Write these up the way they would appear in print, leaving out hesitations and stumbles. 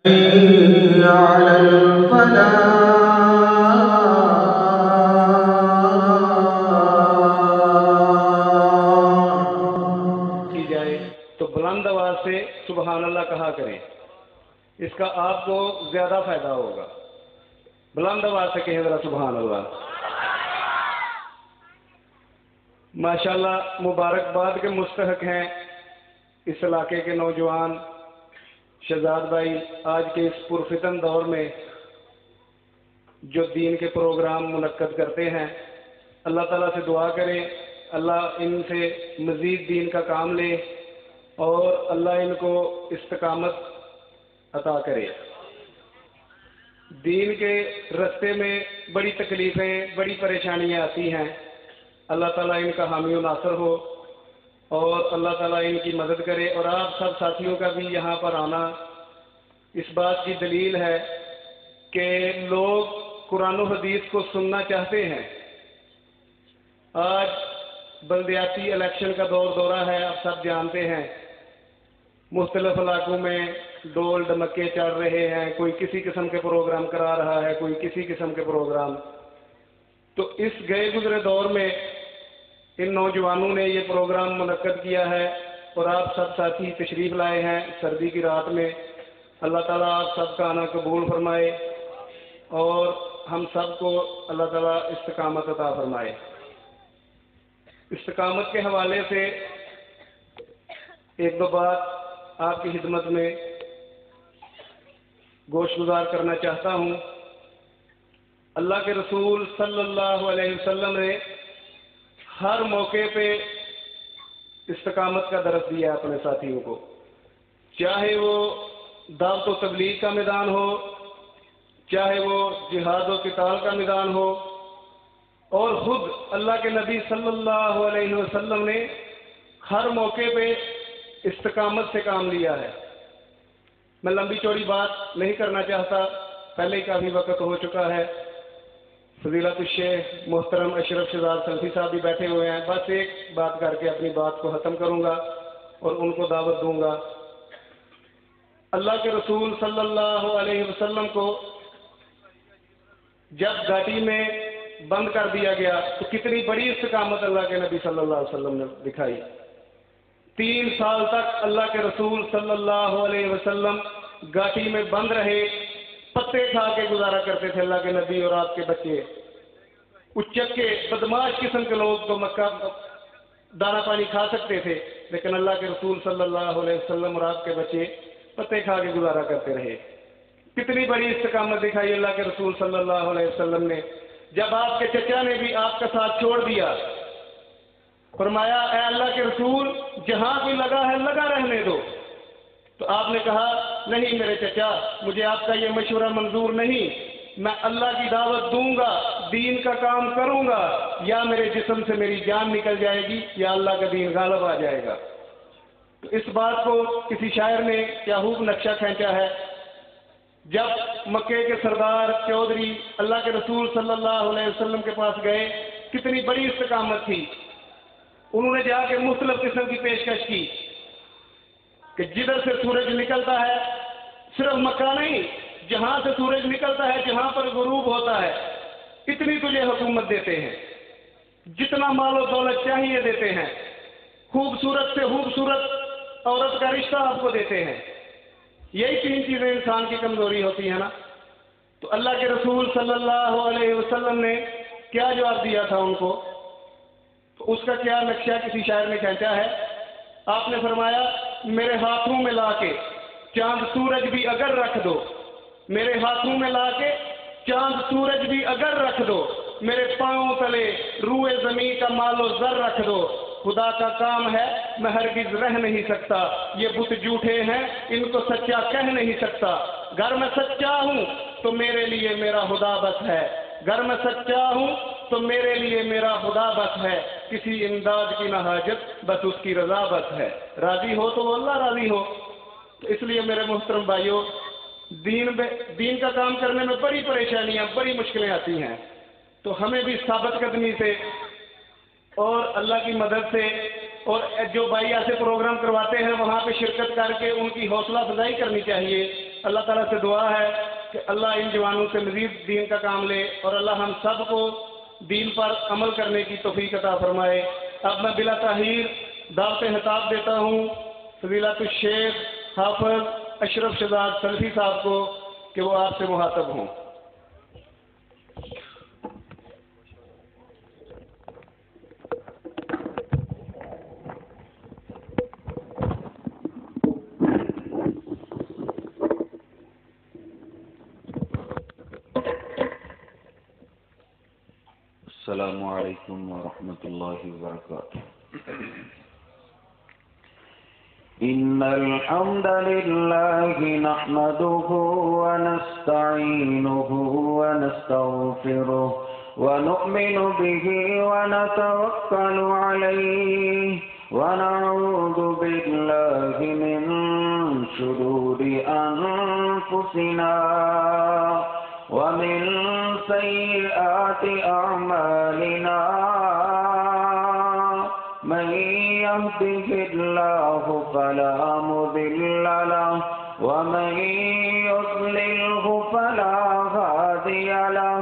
على الفلاح کی جائے تو بلند آواز سے سبحان اللہ کہا کریں، اس کا آپ کو زیادہ فائدہ ہوگا۔ بلند آواز سے کہیں ذرا سبحان اللہ۔ ماشاءاللہ مبارکباد کے مستحق ہیں اس علاقے کے نوجوان شہزاد بھائی، آج کے اس پرفتن دور میں جو دین کے پروگرام منعقد کرتے ہیں۔ اللہ تعالیٰ سے دعا کریں اللہ ان سے مزید دین کا کام لے اور اللہ ان کو استقامت عطا کرے۔ دین کے راستے میں بڑی تکلیفیں، بڑی پریشانیاں آتی ہیں، اللہ تعالیٰ ان کا حامی و ناصر ہو اور اللہ تعالیٰ ان کی مدد کرے۔ اور آپ سب ساتھیوں کا بھی یہاں پر آنا اس بات کی دلیل ہے کہ لوگ قرآن و حدیث کو سننا چاہتے ہیں۔ آج بلدیاتی الیکشن کا دورہ ہے، آپ سب جانتے ہیں، مختلف علاقوں میں ڈول ڈمکے چڑھ رہے ہیں، کوئی کسی قسم کے پروگرام کرا رہا ہے، کوئی کسی قسم کے پروگرام۔ تو اس گئے گزرے دور میں ان نوجوانوں نے یہ پروگرام منعقد کیا ہے اور آپ سب ساتھی تشریف لائے ہیں سردی کی رات میں۔ اللہ تعالیٰ آپ سب کا آنا قبول فرمائے اور ہم سب کو اللہ تعالیٰ استقامت عطا فرمائے۔ استقامت کے حوالے سے ایک دو بات آپ کی خدمت میں گوش گزار کرنا چاہتا ہوں۔ اللہ کے رسول صلی اللہ علیہ وسلم نے ہر موقع پہ استقامت کا درس دیا اپنے ساتھیوں کو، چاہے وہ دعوت و تبلیغ کا میدان ہو، چاہے وہ جہاد و قتال کا میدان ہو، اور خود اللہ کے نبی صلی اللہ علیہ وسلم نے ہر موقع پہ استقامت سے کام لیا ہے۔ میں لمبی چوڑی بات نہیں کرنا چاہتا، پہلے ہی کافی وقت ہو چکا ہے۔ فضیلت الشیخ محترم اشرف شہزاد سلفی صاحب بھی بیٹھے ہوئے ہیں، بس ایک بات کر کے اپنی بات کو ختم کروں گا اور ان کو دعوت دوں گا۔ اللہ کے رسول صلی اللہ علیہ وسلم کو جب گھاٹی میں بند کر دیا گیا تو کتنی بڑی استقامت اللہ کے نبی صلی اللہ علیہ وسلم نے دکھائی۔ 3 سال تک اللہ کے رسول صلی اللہ علیہ وسلم گھاٹی میں بند رہے، پتے کھا کے گزارا کرتے تھے اللہ کے نبی اور آپ کے بچے۔ اچکے بدماش قسم کے لوگ تو مکہ دانا پانی کھا سکتے تھے، لیکن اللہ کے رسول صلی اللہ علیہ وسلم اور آپ کے بچے پتے کھا کے گزارا کرتے رہے۔ کتنی بڑی استقامت دکھائی اللہ کے رسول صلی اللہ علیہ وسلم نے۔ جب آپ کے چچا نے بھی آپ کا ساتھ چھوڑ دیا، فرمایا اے اللہ کے رسول جہاں بھی لگا ہے لگا رہنے دو، تو آپ نے کہا نہیں میرے چچا، مجھے آپ کا یہ مشورہ منظور نہیں، میں اللہ کی دعوت دوں گا، دین کا کام کروں گا، یا میرے جسم سے میری جان نکل جائے گی یا اللہ کا دین غالب آ جائے گا۔ تو اس بات کو کسی شاعر نے کیا خوب نقشہ کھینچا ہے۔ جب مکے کے سردار چودھری اللہ کے رسول صلی اللہ علیہ وسلم کے پاس گئے، کتنی بڑی استقامت تھی، انہوں نے جا کے مختلف قسم کی پیشکش کی کہ جدھر سے سورج نکلتا ہے، صرف مکہ نہیں، جہاں سے سورج نکلتا ہے، جہاں پر غروب ہوتا ہے، اتنی تجھے حکومت دیتے ہیں، جتنا مال و دولت چاہیے دیتے ہیں، خوبصورت سے خوبصورت عورت کا رشتہ آپ کو دیتے ہیں۔ یہی 3 چیزیں انسان کی کمزوری ہوتی ہیں نا۔ تو اللہ کے رسول صلی اللہ علیہ وسلم نے کیا جواب دیا تھا ان کو، تو اس کا کیا نقشہ کسی شاعر نے کھینچا ہے۔ آپ نے فرمایا میرے ہاتھوں میں لا کے چاند سورج بھی اگر رکھ دو، میرے ہاتھوں میں لا کے چاند سورج بھی اگر رکھ دو، میرے پاؤں تلے روئے زمین کا مال و زر رکھ دو، خدا کا کام ہے میں ہرگز رہ نہیں سکتا، یہ بت جھوٹے ہیں ان کو سچا کہہ نہیں سکتا، گر میں سچا ہوں تو میرے لیے میرا خدا بس ہے، گر میں سچا ہوں تو میرے لیے میرا خدا بس ہے، کسی امداد کی نہ حاجت بس اس کی رضا بس ہے، راضی ہو تو اللہ راضی ہو۔ تو اس لیے میرے محترم بھائیوں، دین کا کام کرنے میں بڑی پریشانیاں، بڑی مشکلیں آتی ہیں، تو ہمیں بھی ثابت قدمی سے اور اللہ کی مدد سے، اور جو بھائی ایسے پروگرام کرواتے ہیں وہاں پہ شرکت کر کے ان کی حوصلہ افزائی کرنی چاہیے، اللہ تعالیٰ سے دعا ہے کہ اللہ ان جوانوں سے مزید دین کا کام لے اور اللہ ہم سب کو دین پر عمل کرنے کی توفیق عطا فرمائے۔ اب میں بلا تاخیر دعوت خطاب دیتا ہوں فضیلت الشیخ حافظ اشرف شہزاد سلفی صاحب کو کہ وہ آپ سے مخاطب ہوں۔ السلام علیکم ورحمۃ اللہ وبرکاتہ۔ إن الحمد لله نحمده ونستعينه ونستغفره ونؤمن به ونتوكل عليه ونعوذ بالله من شرور أنفسنا ومن سيئات أعمالنا من يهده الله فلا مضل له ومن يضلله فلا هادي له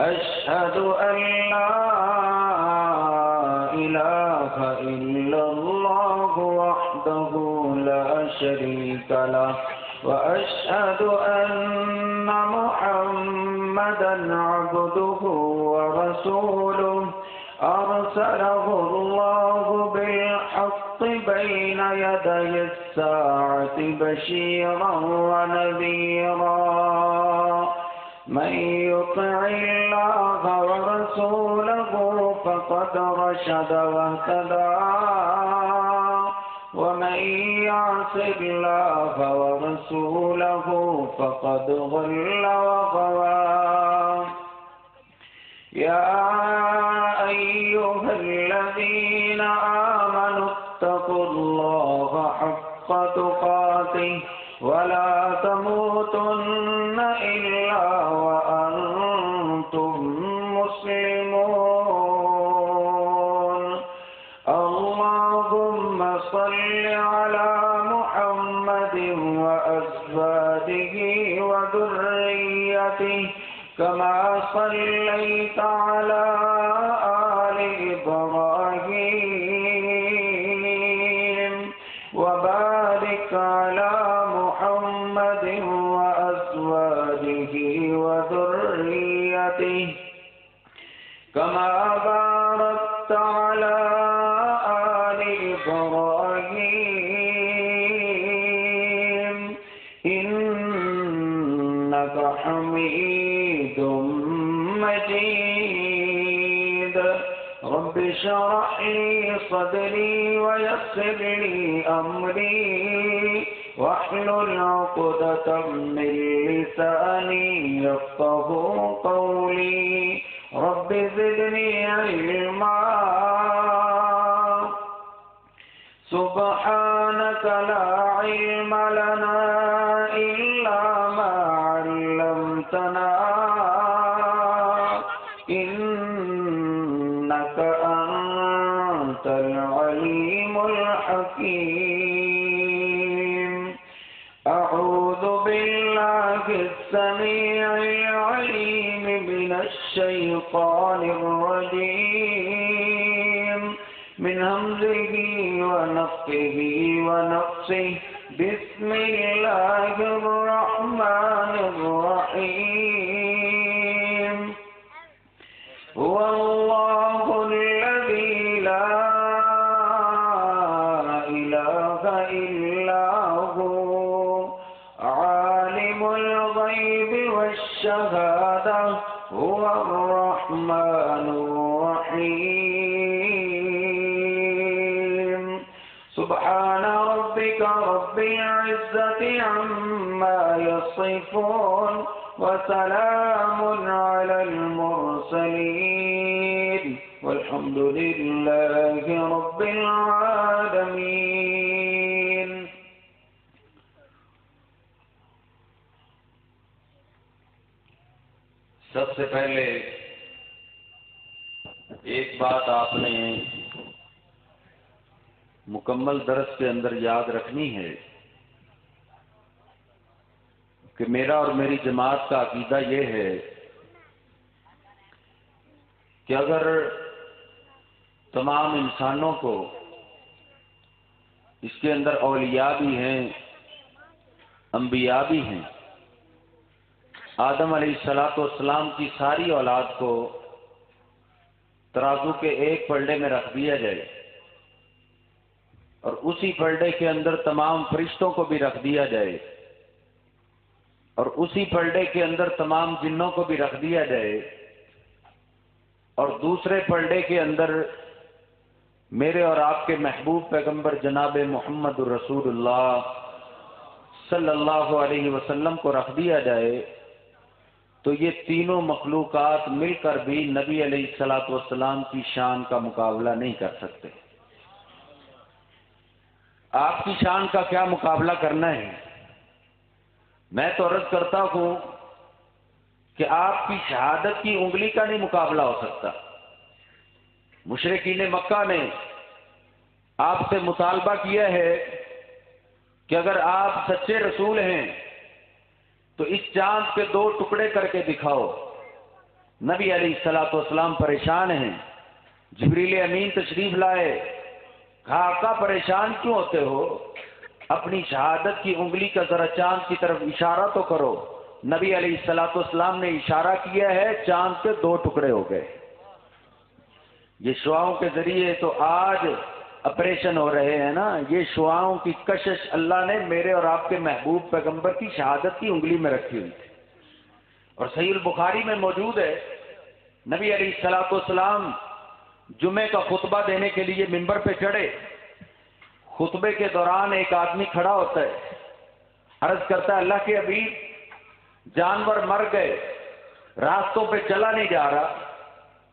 أشهد أن لا إله إلا الله وحده لا شريك له وأشهد أن محمدا عبده ورسوله أرسله الله بالحق بين يدي الساعة بشيرا ونذيرا من يطع الله ورسوله فقد رشد واهتدى ومن يعص الله ورسوله فقد ضل وغوى يا أيها الذين آمنوا اتقوا الله حق تقاته ولا تموتن إلا وأنتم مسلمون اللهم صل على محمد وأزواجه وذريته كما صليت على آل إبراهيم وبارك على محمد وأزواجه وذريته كما باركت على آل إبراهيم إنك حميد مجيد رب اشرح لي صدري ويسر لي أمري واحلل عقدة من لساني يفقهوا قولي رب زدني علما سبحانك لا علم لنا إلا ما علمتنا إنك أنت العليم الحكيم أعوذ بالله السميع العليم من الشيطان الرجيم من همزه ونفخه ونفسه بسم الله الرحمن الرحيم هو الله الذي لا إله إلا هو عالم الغيب والشهادة هو الرحمن الرحيم سبحان ربك رب العزة عما يصفون وسلام على المرسلين والحمد لله رب العالمين۔ سب سے پہلے ایک بات آپ نے مکمل درس کے اندر یاد رکھنی ہے کہ میرا اور میری جماعت کا عقیدہ یہ ہے کہ اگر تمام انسانوں کو، اس کے اندر اولیاء بھی ہیں، انبیاء بھی ہیں، آدم علیہ السلام کی ساری اولاد کو ترازو کے ایک پلڑے میں رکھ دیا جائے اور اسی پلڑے کے اندر تمام فرشتوں کو بھی رکھ دیا جائے اور اسی پلڑے کے اندر تمام جنوں کو بھی رکھ دیا جائے اور دوسرے پلڑے کے اندر میرے اور آپ کے محبوب پیغمبر جناب محمد رسول اللہ صلی اللہ علیہ وسلم کو رکھ دیا جائے، تو یہ تینوں مخلوقات مل کر بھی نبی علیہ الصلوۃ والسلام کی شان کا مقابلہ نہیں کر سکتے۔ آپ کی شان کا کیا مقابلہ کرنا ہے؟ میں تو عرض کرتا ہوں کہ آپ کی شہادت کی انگلی کا نہیں مقابلہ ہو سکتا۔ مشرکین مکہ نے آپ سے مطالبہ کیا ہے کہ اگر آپ سچے رسول ہیں تو اس چاند کے 2 ٹکڑے کر کے دکھاؤ۔ نبی علیہ الصلوۃ والسلام پریشان ہیں، جبریل امین تشریف لائے، کہا آقا پریشان کیوں ہوتے ہو؟ اپنی شہادت کی انگلی کا ذرا چاند کی طرف اشارہ تو کرو۔ نبی علیہ الصلوۃ والسلام نے اشارہ کیا ہے، چاند کے 2 ٹکڑے ہو گئے۔ یہ شعاؤں کے ذریعے تو آج آپریشن ہو رہے ہیں نا، یہ شعاؤں کی کشش اللہ نے میرے اور آپ کے محبوب پیغمبر کی شہادت کی انگلی میں رکھی ہوئی تھی، اور صحیح البخاری میں موجود ہے۔ نبی علیہ الصلوۃ والسلام جمعے کا خطبہ دینے کے لیے منبر پہ چڑھے، خطبے کے دوران ایک آدمی کھڑا ہوتا ہے، عرض کرتا ہے اللہ کے حبیب جانور مر گئے، راستوں پہ چلا نہیں جا رہا،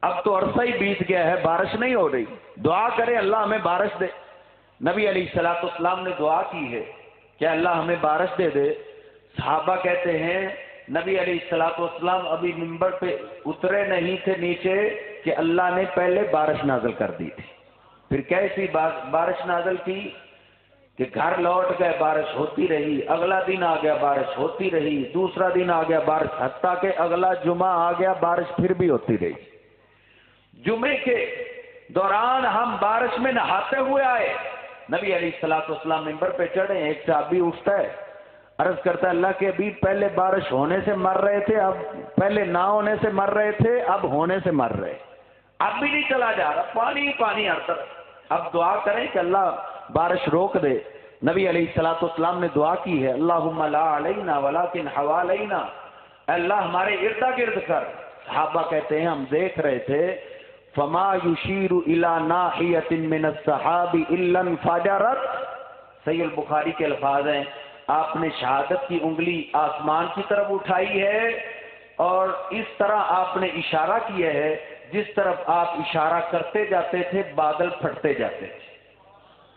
اب تو عرصہ ہی بیت گیا ہے، بارش نہیں ہو رہی، دعا کرے اللہ ہمیں بارش دے۔ نبی علیہ الصلوۃ والسلام نے دعا کی ہے کہ اللہ ہمیں بارش دے دے۔ صحابہ کہتے ہیں نبی علیہ الصلوۃ والسلام ابھی منبر پہ اترے نہیں تھے نیچے کہ اللہ نے پہلے بارش نازل کر دی تھی۔ پھر کیسی بارش نازل کی کہ گھر لوٹ گئے، بارش ہوتی رہی، اگلا دن آ گیا بارش ہوتی رہی، دوسرا دن آ گیا بارش، حتیٰ کہ اگلا جمعہ آ گیا بارش پھر بھی ہوتی رہی۔ جمعے کے دوران ہم بارش میں نہاتے ہوئے آئے، نبی علیہ الصلوۃ والسلام منبر پہ چڑھے، ایک صحابی اٹھتا ہے، عرض کرتا ہے اللہ کے حبیب پہلے بارش ہونے سے مر رہے تھے، اب پہلے نہ ہونے سے مر رہے تھے، اب ہونے سے مر رہے، اب بھی نہیں چلا جا رہا، پانی پانی ہر طرف، اب دعا کریں کہ اللہ بارش روک دے۔ نبی علیہ الصلوۃ والسلام نے دعا کی ہے اللہم لا علینا ولکن حوالینہ، اللہ ہمارے ارد گرد کر۔ صحابہ کہتے ہیں ہم دیکھ رہے تھے فما یشیر الی ناحیۃ من السحاب الا انفجرت، صحیح البخاری کے الفاظ ہیں، آپ نے شہادت کی انگلی آسمان کی طرف اٹھائی ہے اور اس طرح آپ نے اشارہ کیا ہے جس طرف آپ اشارہ کرتے جاتے تھے بادل پھٹتے جاتے تھے۔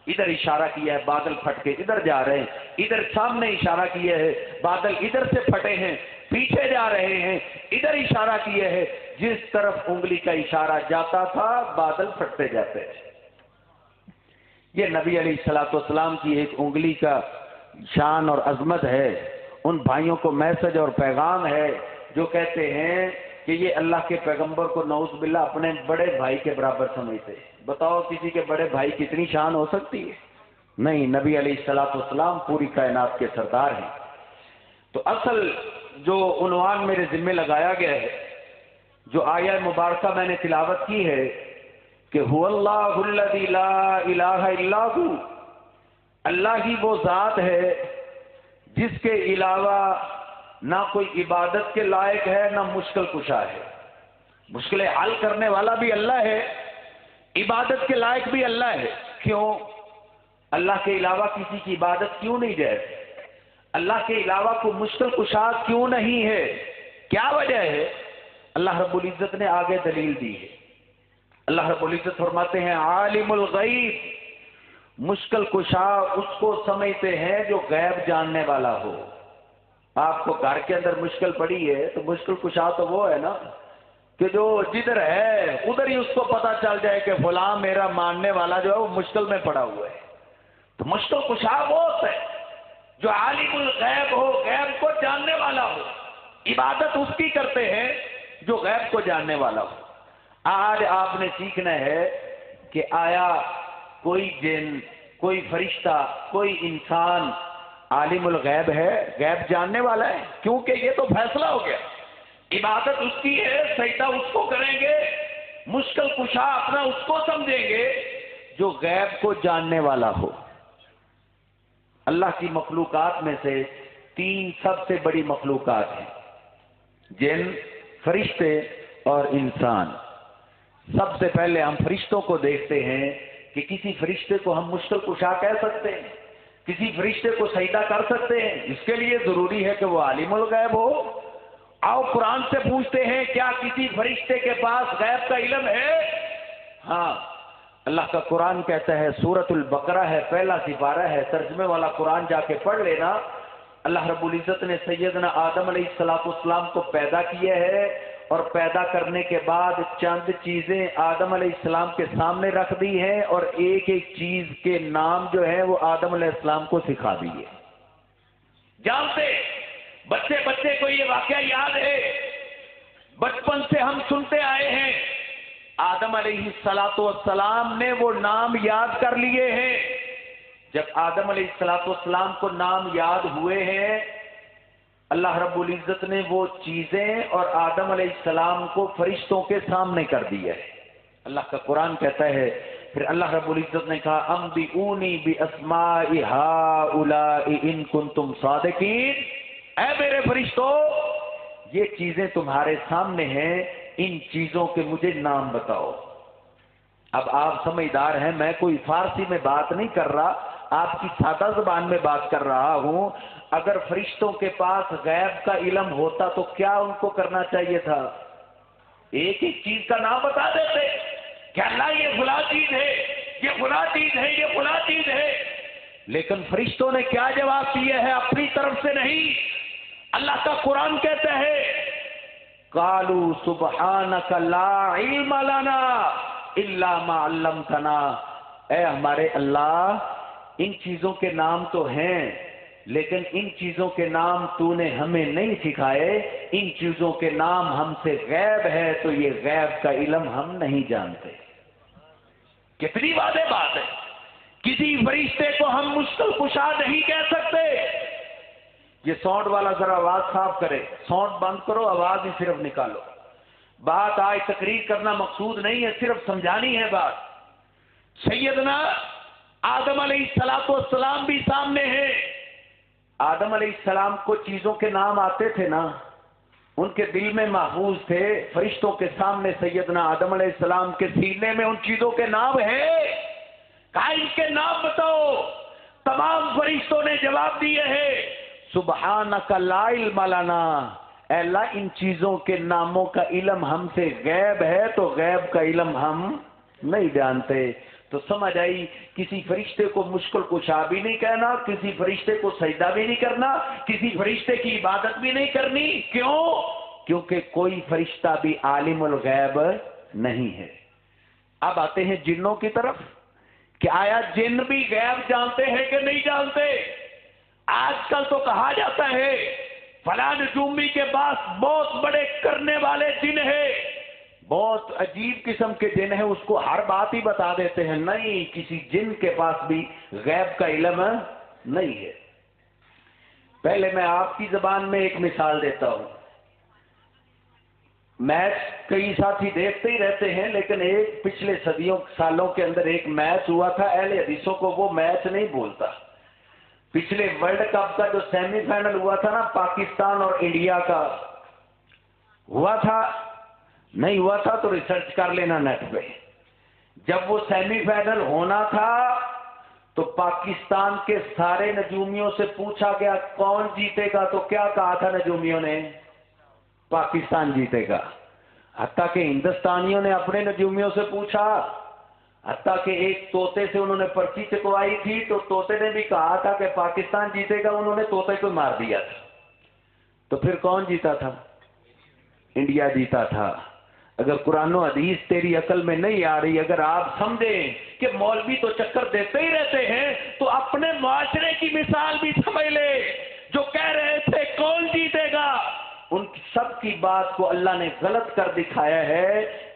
ادھر اشارہ کیا ہے بادل پھٹ کے ادھر جا رہے ہیں، ادھر سامنے اشارہ کیا ہے بادل ادھر سے پھٹے ہیں پیچھے جا رہے ہیں، ادھر اشارہ کیا ہے جس طرف انگلی کا اشارہ جاتا تھا بادل پھٹتے جاتے تھے۔ یہ نبی علیہ الصلوۃ والسلام کی ایک انگلی کا شان اور عظمت ہے۔ ان بھائیوں کو میسج اور پیغام ہے جو کہتے ہیں کہ یہ اللہ کے پیغمبر کو نعوذ باللہ اپنے بڑے بھائی کے برابر سمجھتے۔ بتاؤ کسی کے بڑے بھائی کتنی شان ہو سکتی ہے؟ نہیں، نبی علیہ الصلوۃ والسلام پوری کائنات کے سردار ہیں۔ تو اصل جو عنوان میرے ذمہ لگایا گیا ہے، جو آیہ مبارکہ میں نے تلاوت کی ہے کہ هو اللہ الذی لا الہ الا ہو، اللہ ہی وہ ذات ہے جس کے علاوہ نہ کوئی عبادت کے لائق ہے نہ مشکل کشا ہے۔ مشکل حل کرنے والا بھی اللہ ہے، عبادت کے لائق بھی اللہ ہے۔ کیوں؟ اللہ کے علاوہ کسی کی عبادت کیوں نہیں جائز؟ اللہ کے علاوہ کوئی مشکل کشا کیوں نہیں ہے؟ کیا وجہ ہے؟ اللہ رب العزت نے آگے دلیل دی ہے۔ اللہ رب العزت فرماتے ہیں عالم الغیب، مشکل کشا اس کو سمجھتے ہیں جو غیب جاننے والا ہو۔ آپ کو گھر کے اندر مشکل پڑی ہے تو مشکل کشا تو وہ ہے نا کہ جو جدھر ہے ادھر ہی اس کو پتا چل جائے کہ فلاں میرا ماننے والا جو ہے وہ مشکل میں پڑا ہوا ہے۔ تو مشکل کشا وہ ہوتا ہے جو عالم الغیب ہو، غیب کو جاننے والا والا ہو. عبادت اس کی کرتے ہیں جو غیب کو جاننے والا ہو. آج آپ نے سیکھنا ہے کہ آیا کوئی جن، کوئی فرشتہ، کوئی انسان عالم الغیب ہے، غیب جاننے والا ہے؟ کیونکہ یہ تو فیصلہ ہو گیا. عبادت اس کی ہے، سجدہ اس کو کریں گے، مشکل کشا اپنا اس کو سمجھیں گے جو غیب کو جاننے والا ہو. اللہ کی مخلوقات میں سے 3 سب سے بڑی مخلوقات ہیں: جن، فرشتے اور انسان. سب سے پہلے ہم فرشتوں کو دیکھتے ہیں کہ کسی فرشتے کو ہم مشکل کشا کہہ سکتے ہیں، کسی فرشتے کو سجدہ کر سکتے ہیں. اس کے لیے ضروری ہے کہ وہ عالم الغیب ہو. آؤ قرآن سے پوچھتے ہیں کیا کسی فرشتے کے پاس غیب کا علم ہے؟ ہاں، اللہ کا قرآن کہتا ہے، سورۃ البقرہ ہے، پہلا سپارہ ہے، ترجمے والا قرآن جا کے پڑھ لینا. اللہ رب العزت نے سیدنا آدم علیہ السلام کو پیدا کیا ہے، اور پیدا کرنے کے بعد چند چیزیں آدم علیہ السلام کے سامنے رکھ دی ہیں، اور ایک ایک چیز کے نام جو ہے وہ آدم علیہ السلام کو سکھا دیے. جانتے بچے کو یہ واقعہ یاد ہے، بچپن سے ہم سنتے آئے ہیں، آدم علیہ السلام نے وہ نام یاد کر لیے ہیں. جب آدم علیہ السلام کو نام یاد ہوئے ہیں، اللہ رب العزت نے وہ چیزیں اور آدم علیہ السلام کو فرشتوں کے سامنے کر دیا ہے. اللہ کا قرآن کہتا ہے، پھر اللہ رب العزت نے کہا انبئونی باسماء ہؤلاء ان کنتم صادقین. اے میرے فرشتوں، یہ چیزیں تمہارے سامنے ہیں، ان چیزوں کے مجھے نام بتاؤ. اب آپ سمجھدار ہیں، میں کوئی فارسی میں بات نہیں کر رہا، آپ کی سادہ زبان میں بات کر رہا ہوں. اگر فرشتوں کے پاس غیب کا علم ہوتا تو کیا ان کو کرنا چاہیے تھا؟ ایک ایک چیز کا نام بتا دیتے کہ اللہ یہ فلاں چیز ہے، یہ فلاں چیز ہے، یہ فلاں چیز ہے. لیکن فرشتوں نے کیا جواب دیا ہے؟ اپنی طرف سے نہیں. اللہ کا قرآن کہتا ہے قالوا سبحانک لا علم لنا الا ما علمتنا. اے ہمارے اللہ، ان چیزوں کے نام تو ہیں، لیکن ان چیزوں کے نام تو نے ہمیں نہیں سکھائے. ان چیزوں کے نام ہم سے غیب ہے، تو یہ غیب کا علم ہم نہیں جانتے. کتنی واضح بات ہے. کسی فرشتے کو ہم مشکل کشا نہیں کہہ سکتے. یہ ساؤنڈ والا ذرا آواز صاف کرے، ساؤنڈ بند کرو، آواز ہی صرف نکالو. بات آج تقریر کرنا مقصود نہیں ہے، صرف سمجھانی ہے بات. سیدنا آدم علیہ السلام بھی سامنے ہیں. آدم علیہ السلام کو چیزوں کے نام آتے تھے نا، ان کے دل میں محفوظ تھے. فرشتوں کے سامنے سیدنا آدم علیہ السلام کے سینے میں ان چیزوں کے نام ہیں. کہا ان کے نام بتاؤ. تمام فرشتوں نے جواب دیے ہیں سبحانک لا علم لنا. اے اللہ، ان چیزوں کے ناموں کا علم ہم سے غیب ہے، تو غیب کا علم ہم نہیں جانتے. تو سمجھ آئی، کسی فرشتے کو مشکل کشا بھی نہیں کہنا، کسی فرشتے کو سجدہ بھی نہیں کرنا، کسی فرشتے کی عبادت بھی نہیں کرنی. کیوں؟ کیونکہ کوئی فرشتہ بھی عالم الغیب نہیں ہے. اب آتے ہیں جنوں کی طرف کہ آیا جن بھی غیب جانتے ہیں کہ نہیں جانتے؟ آج کل تو کہا جاتا ہے فلاں نجومی کے پاس بہت بڑے کرنے والے جن ہیں، بہت عجیب قسم کے جن ہیں، اس کو ہر بات ہی بتا دیتے ہیں. نہیں، کسی جن کے پاس بھی غیب کا علم نہیں ہے. پہلے میں آپ کی زبان میں ایک مثال دیتا ہوں. میچ کئی ساتھی دیکھتے ہی رہتے ہیں، لیکن ایک پچھلے سالوں کے اندر ایک میچ ہوا تھا، اہل حدیثوں کو وہ میچ نہیں بولتا. پچھلے ورلڈ کپ کا جو سیمی فائنل ہوا تھا نا، پاکستان اور انڈیا کا، ہوا تھا نہیں ہوا تھا تو ریسرچ کر لینا نیٹ پہ. جب وہ سیمی فائنل ہونا تھا تو پاکستان کے سارے نجومیوں سے پوچھا گیا کون جیتے گا، تو کیا کہا تھا نجومیوں نے؟ پاکستان جیتے گا. حتیٰ کہ ہندوستانیوں نے اپنے نجومیوں سے پوچھا، حتیٰ کہ ایک طوطے سے انہوں نے پرچی چکوائی تھی تو طوطے نے بھی کہا تھا کہ پاکستان جیتے گا، انہوں نے طوطے کو مار دیا تھا. تو پھر کون جیتا تھا؟ انڈیا جیتا تھا. اگر قرآن و حدیث تیری عقل میں نہیں آ رہی، اگر آپ سمجھیں کہ مولوی تو چکر دیتے ہی رہتے ہیں، تو اپنے معاشرے کی مثال بھی سمجھ لے. جو کہہ رہے تھے کون جیتے گا، کی بات کو اللہ نے غلط کر دکھایا ہے،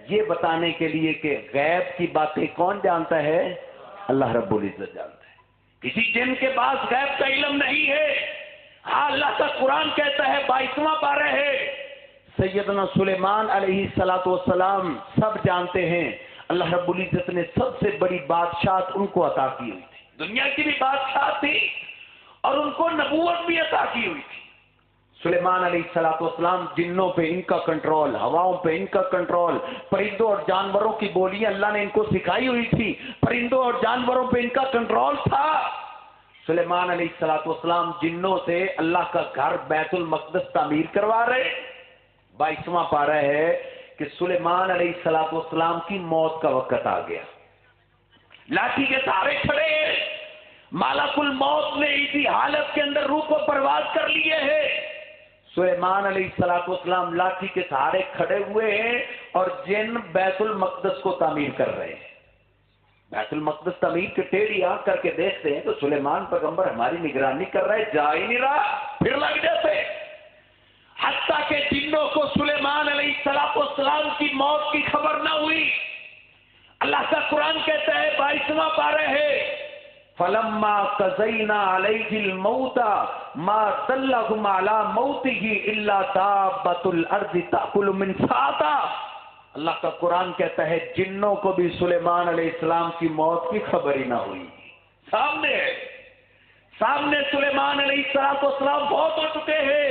یہ بتانے کے لیے کہ غیب کی باتیں کون جانتا ہے؟ اللہ رب العزت جانتا ہے۔ کسی جن کے پاس غیب کا علم نہیں ہے۔ ہاں اللہ کا قرآن کہتا ہے 22واں پارہ ہے، سیدنا سلیمان علیہ السلام سب جانتے ہیں، اللہ رب العزت نے سب سے بڑی بادشاہت ان کو عطا کی ہوئی تھی، دنیا کی بھی بادشاہت تھی اور ان کو نبوت بھی عطا کی ہوئی تھی۔ سلیمان علیہ السلام جنوں پہ ان کا کنٹرول، ہواؤں پہ ان کا کنٹرول، پرندوں اور جانوروں کی بولیاں اللہ نے ان کو سکھائی ہوئی تھی، پرندوں اور جانوروں پہ ان کا کنٹرول تھا۔ سلیمان علیہ السلام جنوں سے اللہ کا گھر بیت المقدس تعمیر کروا رہے۔ 22واں پارہ ہے کہ سلیمان علیہ السلام کی موت کا وقت آ گیا، لاٹھی کے سہارے کھڑے ہیں، ملک الموت نے اسی حالت کے اندر روح کو پرواز کر لیے ہے۔ سلیمان علیہ السلام لاٹھی کے سہارے کھڑے ہوئے ہیں اور جن بیت المقدس کو تعمیر کر رہے ہیں۔ بیت المقدس تعمیر کے ٹیڑھی آ کر کے دیکھتے ہیں تو سلیمان پیغمبر ہماری نگرانی کر رہے، جا ہی نہیں رہا، پھر لگ جاتے۔ حتیٰ کہ جنوں کو سلیمان علیہ السلام کی موت کی خبر نہ ہوئی۔ اللہ کا قرآن کہتا ہے 22واں پارہ ہے، فَلَمَّا قَضَيْنَا عَلَيْهِ الْمَوْتَ مَا دَلَّهُمْ عَلَى مَوْتِهِ إِلَّا دَابَّةُ الْأَرْضِ تَأْكُلُ مِنْ سَأَتَهُ۔ اللہ کا قرآن کہتا ہے جنوں کو بھی سلیمان علیہ السلام کی موت کی خبر ہی نہ ہوئی۔ سامنے سلیمان علیہ السلام بہت ہو چکے ہیں،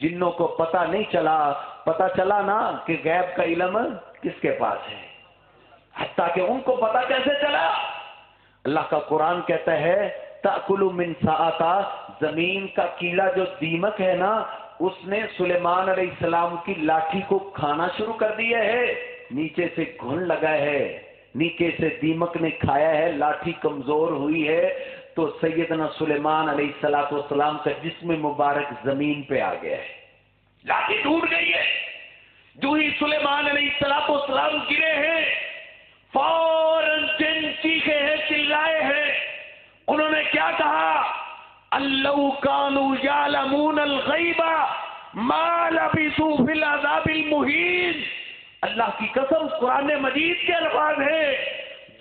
جنوں کو پتہ نہیں چلا، پتہ چلا نا کہ غیب کا علم کس کے پاس ہے، حتیٰ کہ ان کو پتہ کیسے چلا؟ اللہ کا قرآن کہتا ہے تأکل من ساعتا، زمین کا کیڑا جو دیمک ہے نا، اس نے سلیمان علیہ السلام کی لاٹھی کو کھانا شروع کر دیا ہے، نیچے سے گھن لگا ہے، نیچے سے دیمک نے کھایا ہے، لاٹھی کمزور ہوئی ہے، تو سیدنا سلیمان علیہ السلام کا جسم مبارک زمین پہ آ گیا ہے، لاٹھی ٹوٹ گئی ہے۔ جو ہی سلیمان علیہ السلام گرے ہیں، فوراً جن چیخے ہیں، چلائے ہیں، انہوں نے کیا کہا؟ اَلَّوْ كَانُوا يَعْلَمُونَ الْغَيْبَ مَا لَبِثُوا فِي الْعَذَابِ الْمُهِينِ۔ اللہ کی قسم قرآن مجید کے الفاظ ہیں،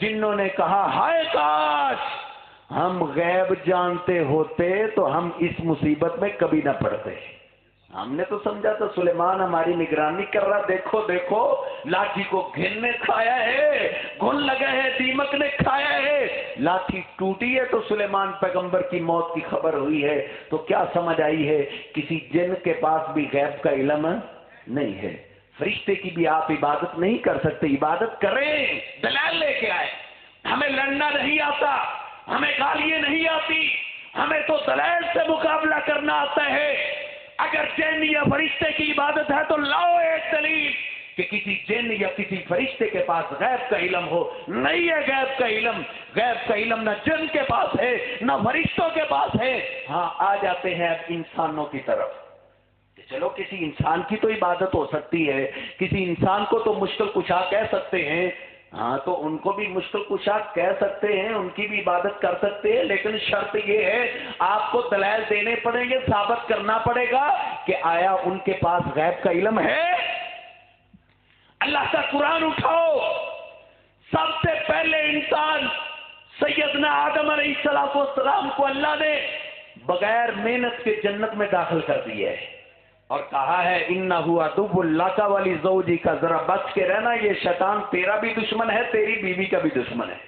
جنہوں نے کہا ہائے کاش ہم غیب جانتے ہوتے تو ہم اس مصیبت میں کبھی نہ پڑتے۔ ہم نے تو سمجھا تھا سلیمان ہماری نگرانی کر رہا، دیکھو دیکھو لاٹھی کو گھن نے کھایا ہے، گھن لگا ہے، دیمک نے کھایا ہے، لاٹھی ٹوٹی ہے تو سلیمان پیغمبر کی موت کی خبر ہوئی ہے۔ تو کیا سمجھ آئی ہے؟ کسی جن کے پاس بھی غیب کا علم نہیں ہے۔ فرشتے کی بھی آپ عبادت نہیں کر سکتے، عبادت کریں، دلائل لے کے آئے۔ ہمیں لڑنا نہیں آتا، ہمیں گالیاں نہیں آتی، ہمیں تو دلائل سے مقابلہ کرنا آتا ہے۔ اگر جن یا فرشتے کی عبادت ہے تو لاؤ ایک دلیل کہ کسی جن یا کسی فرشتے کے پاس غیب کا علم ہو۔ نہیں ہے غیب کا علم، غیب کا علم نہ جن کے پاس ہے نہ فرشتوں کے پاس ہے۔ ہاں آ جاتے ہیں اب انسانوں کی طرف کہ چلو کسی انسان کی تو عبادت ہو سکتی ہے، کسی انسان کو تو مشکل کشا کہہ سکتے ہیں، ہاں تو ان کو بھی مشکل کشا کہہ سکتے ہیں، ان کی بھی عبادت کر سکتے ہیں، لیکن شرط یہ ہے آپ کو دلائل دینے پڑیں گے، ثابت کرنا پڑے گا کہ آیا ان کے پاس غیب کا علم ہے۔ اللہ کا قرآن اٹھاؤ، سب سے پہلے انسان سیدنا آدم علیہ السلام کو اللہ نے بغیر محنت کے جنت میں داخل کر دیا ہے اور کہا ہے اِنَّهُ عَدُوٌّ لَكَ وَلِزَوْجِكَ، ذرا بچ کے رہنا، یہ شیطان تیرا بھی دشمن ہے، تیری بیوی کا بھی دشمن ہے۔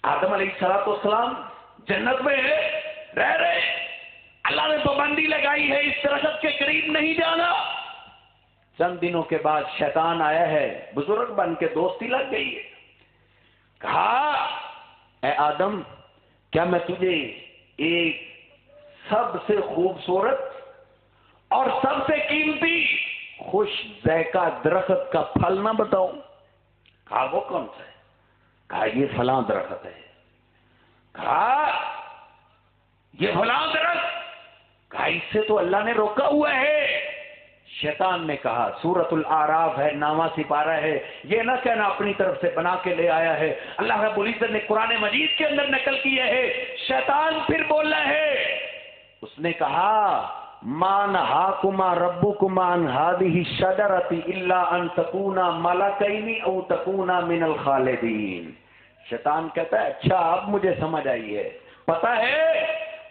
آدم علیہ السلام جنت میں ہے، رہ رہے، اللہ نے پابندی لگائی ہے اس درخت کے قریب نہیں جانا۔ چند دنوں کے بعد شیطان آیا ہے، بزرگ بن کے دوستی لگ گئی ہے، کہا اے آدم کیا میں تجھے ایک سب سے خوبصورت اور سب سے قیمتی خوش ذائقہ درخت کا پھل نہ بتاؤں؟ کہا وہ کون سا ہے؟ کہا یہ فلاں درخت ہے۔ کہا یہ فلاں درخت؟ کہا اس سے تو اللہ نے روکا ہوا ہے۔ شیطان نے کہا، سورۃ الاعراف ہے، 9واں سپارہ ہے، یہ نہ کہنا اپنی طرف سے بنا کے لے آیا ہے، اللہ رب العزت نے قرآن مجید کے اندر نقل کیا ہے۔ شیطان پھر بولا ہے، اس نے کہا ما نہاکما ربکما عن ہذہ الشجرۃ الا ان تکونا ملکین او تکونا من الخالدین. شیطان کہتا ہے اچھا اب مجھے سمجھ آئی ہے، پتہ ہے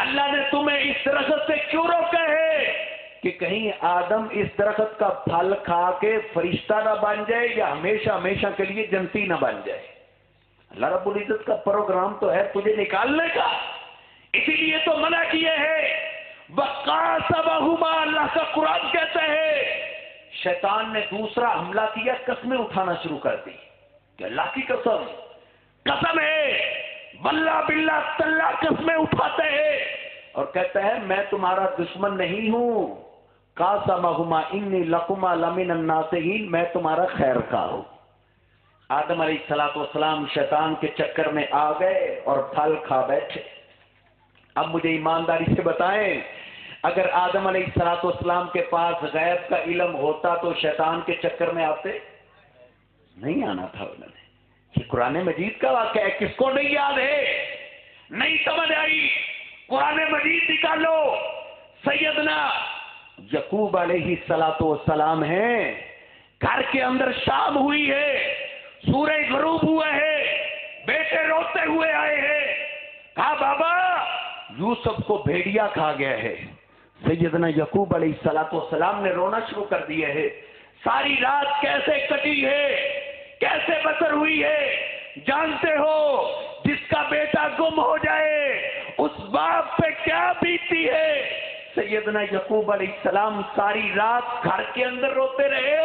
اللہ نے تمہیں اس درخت سے کیوں روکا ہے کہ کہیں آدم اس درخت کا پھل کھا کے فرشتہ نہ بن جائے یا ہمیشہ ہمیشہ کے لیے جنتی نہ بن جائے. اللہ رب العزت کا پروگرام تو ہے تجھے نکالنے کا، اسی لیے تو منع کیے ہے. وَقَاسَمَهُمَا اللہ کا قرآن کہتا ہے شیطان نے دوسرا حملہ کیا، قسمیں اٹھانا شروع کر دی کہ اللہ کی قسم، قسم ہے واللہ باللہ تاللہ، قسمیں اٹھاتے ہیں اور کہتا ہے میں تمہارا دشمن نہیں ہوں. قَاسَمَهُمَا إِنِّي لَكُمَا لَمِنَ النَّاصِحِينَ، میں تمہارا خیر خواہ ہوں. آدم علیہ السلام شیطان کے چکر میں آ گئے اور پھل کھا بیٹھے. اب مجھے ایمانداری سے بتائیں اگر آدم علیہ السلام کے پاس غیب کا علم ہوتا تو شیطان کے چکر میں آتے نہیں؟ آنا تھا انہوں نے. یہ قرآن مجید کا واقعہ ہے، کس کو نہیں یاد ہے؟ نہیں سمجھ آئی؟ قرآن مجید نکالو. سیدنا یعقوب علیہ السلام ہیں، گھر کے اندر شام ہوئی ہے، سورج غروب ہوا ہے، بیٹے روتے ہوئے آئے ہیں. کہا بابا یوسف کو بھیڑیا کھا گیا ہے. سیدنا یعقوب علیہ السلام نے رونا شروع کر دیا ہے. ساری رات کیسے کٹی ہے، کیسے بسر ہوئی ہے، جانتے ہو جس کا بیٹا گم ہو جائے اس باپ پہ کیا بیتی ہے. سیدنا یعقوب علیہ السلام ساری رات گھر کے اندر روتے رہے،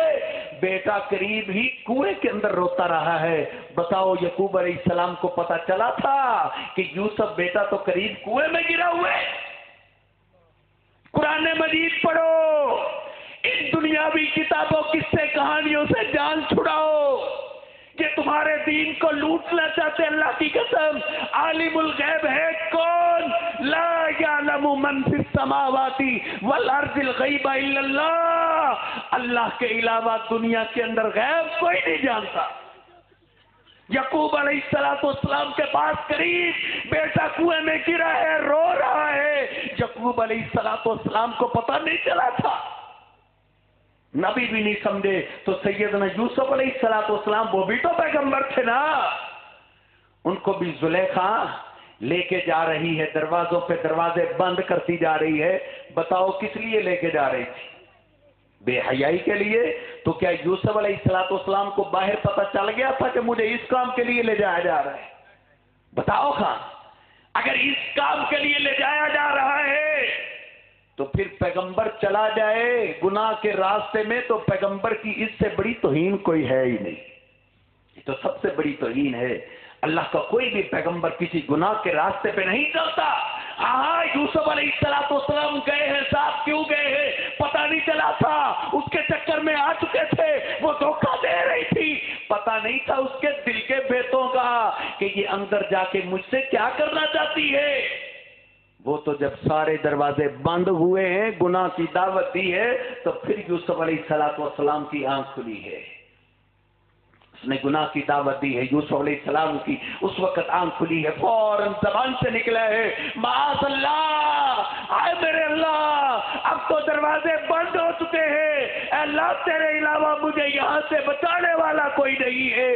بیٹا قریب ہی کنویں کے اندر روتا رہا ہے. بتاؤ یعقوب علیہ السلام کو پتا چلا تھا کہ یوسف بیٹا تو قریب کنویں میں گرا ہوا ہے؟ قرآن مجید پڑھو، ان دنیاوی کتابوں قصے کہانیوں سے جان چھڑاؤ. کہ تمہارے دین کو لوٹنا چاہتے، اللہ کی قسم عالم الغیب ہے کون؟ لا یعلم من فی السماوات والارض الغیب الا اللہ. اللہ کے علاوہ دنیا کے اندر غیب کوئی نہیں جانتا. یعقوب علیہ السلام کے پاس قریب بیٹا کنویں میں گرا ہے، رو رہا ہے. یعقوب علیہ السلام کو پتہ نہیں چلا تھا، نبی بھی نہیں سمجھے تو سیدنا یوسف علیہ السلام وہ بھی تو پیغمبر تھے نا. ان کو بھی زلیخا لے کے جا رہی ہے، دروازوں پہ دروازے بند کرتی جا رہی ہے. بتاؤ کس لیے لے کے جا رہی تھی؟ بے حیائی کے لیے؟ تو کیا یوسف علیہ السلام کو باہر پتہ چل گیا تھا کہ مجھے اس کام کے لیے لے جایا جا رہا ہے؟ بتاؤ خان، اگر اس کام کے لیے لے جایا جا رہا ہے تو پھر پیغمبر چلا جائے گناہ کے راستے میں تو پیغمبر کی اس سے بڑی توہین کوئی ہے ہی نہیں. یہ تو سب سے بڑی توہین ہے. اللہ کا کوئی بھی پیغمبر کسی گناہ کے راستے پہ نہیں چلتا. ہاں یوسف علیہ السلام گئے ہیں، صاحب کیوں گئے ہیں پتہ نہیں چلا تھا، اس کے چکر میں آ چکے تھے، وہ دھوکہ دے رہی تھی، پتہ نہیں تھا اس کے دل کے بھیتوں کا کہ یہ اندر جا کے مجھ سے کیا کرنا چاہتی ہے. وہ تو جب سارے دروازے بند ہوئے ہیں، گناہ کی دعوت دی ہے، تو پھر یوسف علیہ السلام کی آنکھ کھلی ہے. اس نے گناہ کی دعوت دی ہے، یوسف علیہ السلام کی اس وقت آنکھ کھلی ہے. فوراً زبان سے نکلا ہے معاذ اللہ، آئے میرے اللہ اب تو دروازے بند ہو چکے ہیں، اے اللہ تیرے علاوہ مجھے یہاں سے بچانے والا کوئی نہیں ہے.